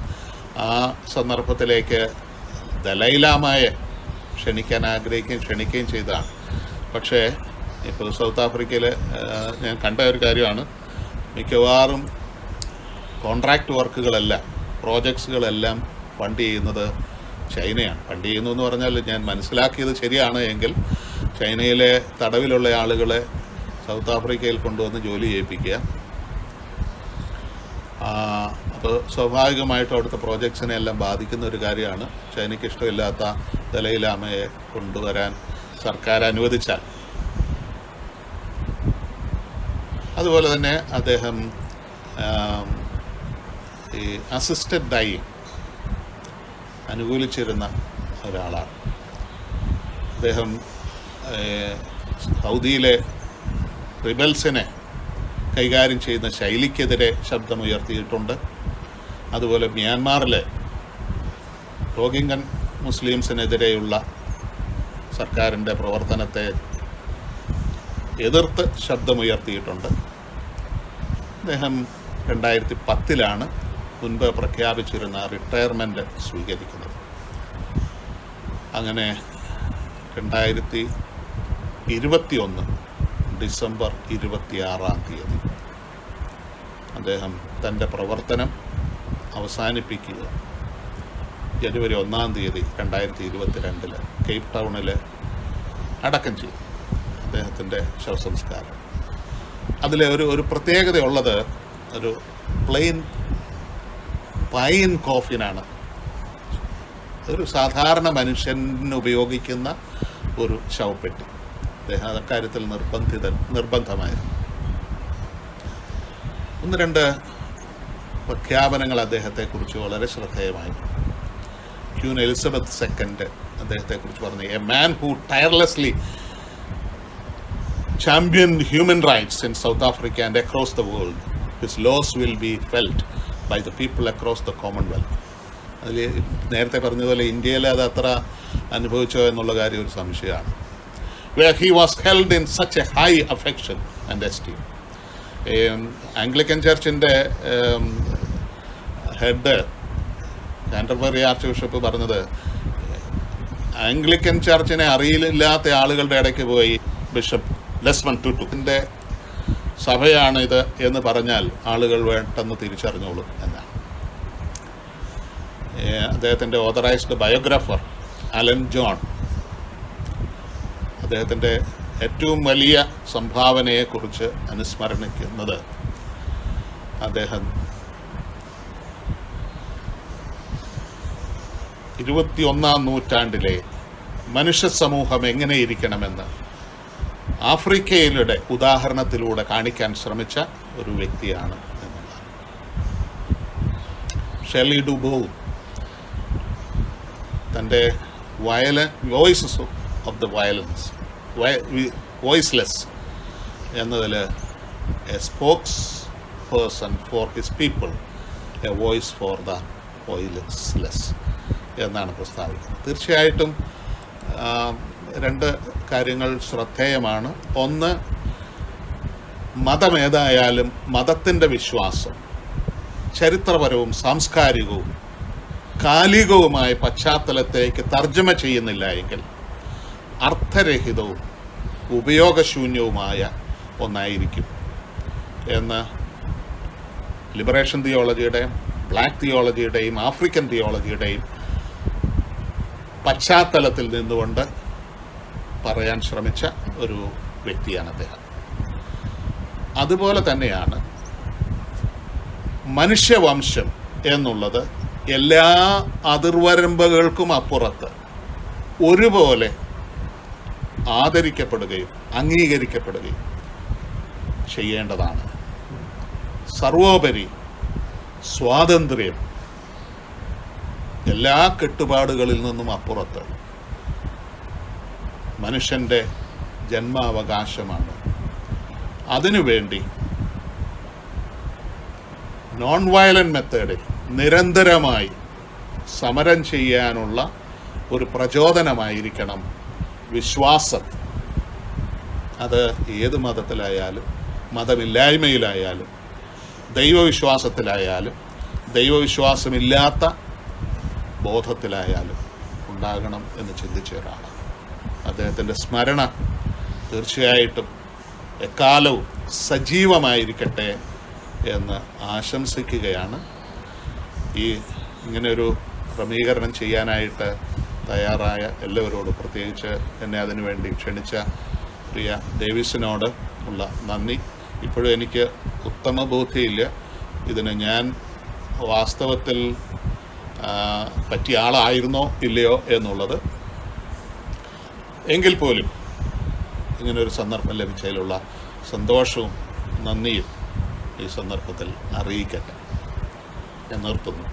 ആ സന്ദർഭത്തിലേക്ക് ദലൈലാമയെ ക്ഷണിക്കാൻ ക്ഷണിക്കുകയും ചെയ്തതാണ്. പക്ഷേ ഇപ്പോൾ സൗത്ത് ആഫ്രിക്കയിൽ ഞാൻ കണ്ട ഒരു കാര്യമാണ്, മിക്കവാറും കോൺട്രാക്റ്റ് വർക്കുകളെല്ലാം പ്രോജക്ട്സുകളെല്ലാം ഫണ്ട് ചെയ്യുന്നത് ചൈനയാണ്. ഫണ്ട് ചെയ്യുന്നു എന്ന് പറഞ്ഞാൽ ഞാൻ മനസ്സിലാക്കിയത് ശരിയാണ് എങ്കിൽ ചൈനയിലെ തടവിലുള്ള ആളുകളെ സൗത്ത് ആഫ്രിക്കയിൽ കൊണ്ടുവന്ന് ജോലി ചെയ്യിപ്പിക്കുക. അപ്പോൾ സ്വാഭാവികമായിട്ടും അവിടുത്തെ പ്രോജക്ട്സിനെ എല്ലാം ബാധിക്കുന്ന ഒരു കാര്യമാണ്. ചൈനയ്ക്ക് ഇഷ്ടമില്ലാത്ത ദലൈലാമയെ കൊണ്ടുവരാൻ സർക്കാർ അനുവദിച്ചാൽ. അതുപോലെ തന്നെ അദ്ദേഹം ഈ അസിസ്റ്റഡ് ഡൈയിങ് അനുകൂലിച്ചിരുന്ന ഒരാളാണ്. അദ്ദേഹം സൗദിയിലെ റിബൽസിനെ കൈകാര്യം ചെയ്യുന്ന ശൈലിക്കെതിരെ ശബ്ദമുയർത്തിയിട്ടുണ്ട്. അതുപോലെ മ്യാൻമാറിലെ റോഹിംഗ്യൻ മുസ്ലിംസിനെതിരെയുള്ള സർക്കാരിൻ്റെ പ്രവർത്തനത്തെ എതിർത്ത് ശബ്ദമുയർത്തിയിട്ടുണ്ട്. അദ്ദേഹം 2010 മുൻപ് പ്രഖ്യാപിച്ചിരുന്ന റിട്ടയർമെൻറ്റ് സ്വീകരിക്കുന്നത്. അങ്ങനെ 2021 ഡിസംബർ 26 അദ്ദേഹം തൻ്റെ പ്രവർത്തനം അവസാനിപ്പിക്കുക. ജനുവരി 1 2022 കേപ്പ് ടൗണിൽ അടക്കം ചെയ്തു അദ്ദേഹത്തിൻ്റെ ശവസംസ്കാരം. അതിൽ ഒരു പ്രത്യേകതയുള്ളത് ഒരു പ്ലെയിൻ പൈൻ കോഫിനാണ്. ഒരു സാധാരണ മനുഷ്യന് ഉപയോഗിക്കുന്ന ഒരു ശവപ്പെട്ടി. അദ്ദേഹം അക്കാര്യത്തിൽ നിർബന്ധമായിരുന്നു. 1-2 പ്രഖ്യാപനങ്ങൾ അദ്ദേഹത്തെക്കുറിച്ച് വളരെ ശ്രദ്ധേയമായിരുന്നു. ക്യൂൻ എലിസബത്ത് II അദ്ദേഹത്തെക്കുറിച്ച് പറഞ്ഞു, a man who tirelessly championed human rights in South Africa and across the world. His laws will be felt by the people across the Commonwealth. അതിൽ നേരത്തെ പറഞ്ഞതുപോലെ ഇന്ത്യയിൽ അത് അത്ര അനുഭവിച്ചോ എന്നുള്ള കാര്യം ഒരു സംശയമാണ്. Where he was held in such a high affection and esteem. Anglican ചർച്ചിൻ്റെ ഹെഡ് കാൻറ്റർബറി ആർച്ച് ബിഷപ്പ് പറഞ്ഞത്, ആംഗ്ലിക്കൻ ചർച്ചിനെ അറിയില്ലാത്ത ആളുകളുടെ ഇടയ്ക്ക് പോയി ബിഷപ്പ് ഡെസ്മണ്ട് ടുട്ടുവിൻ്റെ സഭയാണിത് എന്ന് പറഞ്ഞാൽ ആളുകൾ പെട്ടെന്ന് തിരിച്ചറിഞ്ഞോളും എന്നാണ്. അദ്ദേഹത്തിൻ്റെ ഓതറൈസ്ഡ് ബയോഗ്രാഫർ അലൻ ജോൺ അദ്ദേഹത്തിൻ്റെ ഏറ്റവും വലിയ സംഭാവനയെക്കുറിച്ച് അനുസ്മരണിക്കുന്നത്, അദ്ദേഹം 21-ാം നൂറ്റാണ്ടിലെ മനുഷ്യ സമൂഹം എങ്ങനെയിരിക്കണമെന്ന് ആഫ്രിക്കയിലൂടെ ഉദാഹരണത്തിലൂടെ കാണിക്കാൻ ശ്രമിച്ച ഒരു വ്യക്തിയാണ് എന്നുള്ളതാണ്. ഷെർലി ഡുബോ തൻ്റെ voices of the violence voiceless എന്നതിൽ a spokesperson for his people, a voice for the voiceless എന്നാണ് പ്രസ്താവിക്കുന്നത്. തീർച്ചയായിട്ടും 2 കാര്യങ്ങൾ ശ്രദ്ധേയമാണ്. ഒന്ന്, മതമേതായാലും മതത്തിൻ്റെ വിശ്വാസം ചരിത്രപരവും സാംസ്കാരികവും കാലികവുമായ പശ്ചാത്തലത്തേക്ക് തർജ്ജമ ചെയ്യുന്നില്ല എങ്കിൽ അർത്ഥരഹിതവും ഉപയോഗശൂന്യവുമായ ഒന്നായിരിക്കും എന്ന് ലിബറേഷൻ തിയോളജിയുടെയും ബ്ലാക്ക് തിയോളജിയുടെയും ആഫ്രിക്കൻ തിയോളജിയുടെയും പശ്ചാത്തലത്തിൽ നിന്നുകൊണ്ട് പറയാൻ ശ്രമിച്ച ഒരു വ്യക്തിയാണ് അദ്ദേഹം. അതുപോലെ തന്നെയാണ് മനുഷ്യവംശം എന്നുള്ളത് എല്ലാ അതിർവരമ്പുകൾക്കും അപ്പുറത്ത് ഒരുപോലെ ആദരിക്കപ്പെടുകയും അംഗീകരിക്കപ്പെടുകയും ചെയ്യേണ്ടതാണ്. സർവോപരി സ്വാതന്ത്ര്യം എല്ലാ കെട്ടുപാടുകളിൽ നിന്നും അപ്പുറത്ത് മനുഷ്യൻ്റെ ജന്മാവകാശമാണ്. അതിനുവേണ്ടി നോൺ വയലൻ്റ് മെത്തേഡിൽ നിരന്തരമായി സമരം ചെയ്യാനുള്ള ഒരു പ്രചോദനമായിരിക്കണം വിശ്വാസം. അത് ഏത് മതത്തിലായാലും മതമില്ലായ്മയിലായാലും ദൈവവിശ്വാസത്തിലായാലും ദൈവവിശ്വാസമില്ലാത്ത ബോധത്തിലായാലും ഉണ്ടാകണം എന്ന് ചിന്തിച്ച ഒരാളാണ്. അദ്ദേഹത്തിൻ്റെ സ്മരണ തീർച്ചയായിട്ടും എക്കാലവും സജീവമായിരിക്കട്ടെ എന്ന് ആശംസിക്കുകയാണ്. ഇങ്ങനെയൊരു ക്രമീകരണം ചെയ്യാനായിട്ട് തയ്യാറായ എല്ലാവരോടും, പ്രത്യേകിച്ച് എന്നെ അതിനുവേണ്ടി ക്ഷണിച്ച പ്രിയ ഡേവിസിനോട് ഉള്ള നന്ദി. ഇപ്പോഴും എനിക്ക് ഉത്തമ ബോധ്യമില്ല ഇതിന് ഞാൻ വാസ്തവത്തിൽ പറ്റിയ ആളായിരുന്നോ ഇല്ലയോ എന്നുള്ളത്. എങ്കിൽ പോലും ഇങ്ങനൊരു സന്ദർഭം ലഭിച്ചതിലുള്ള സന്തോഷവും നന്ദിയും ഈ സന്ദർഭത്തിൽ അറിയിക്കട്ടെ. ഞാൻ നിർത്തുന്നു.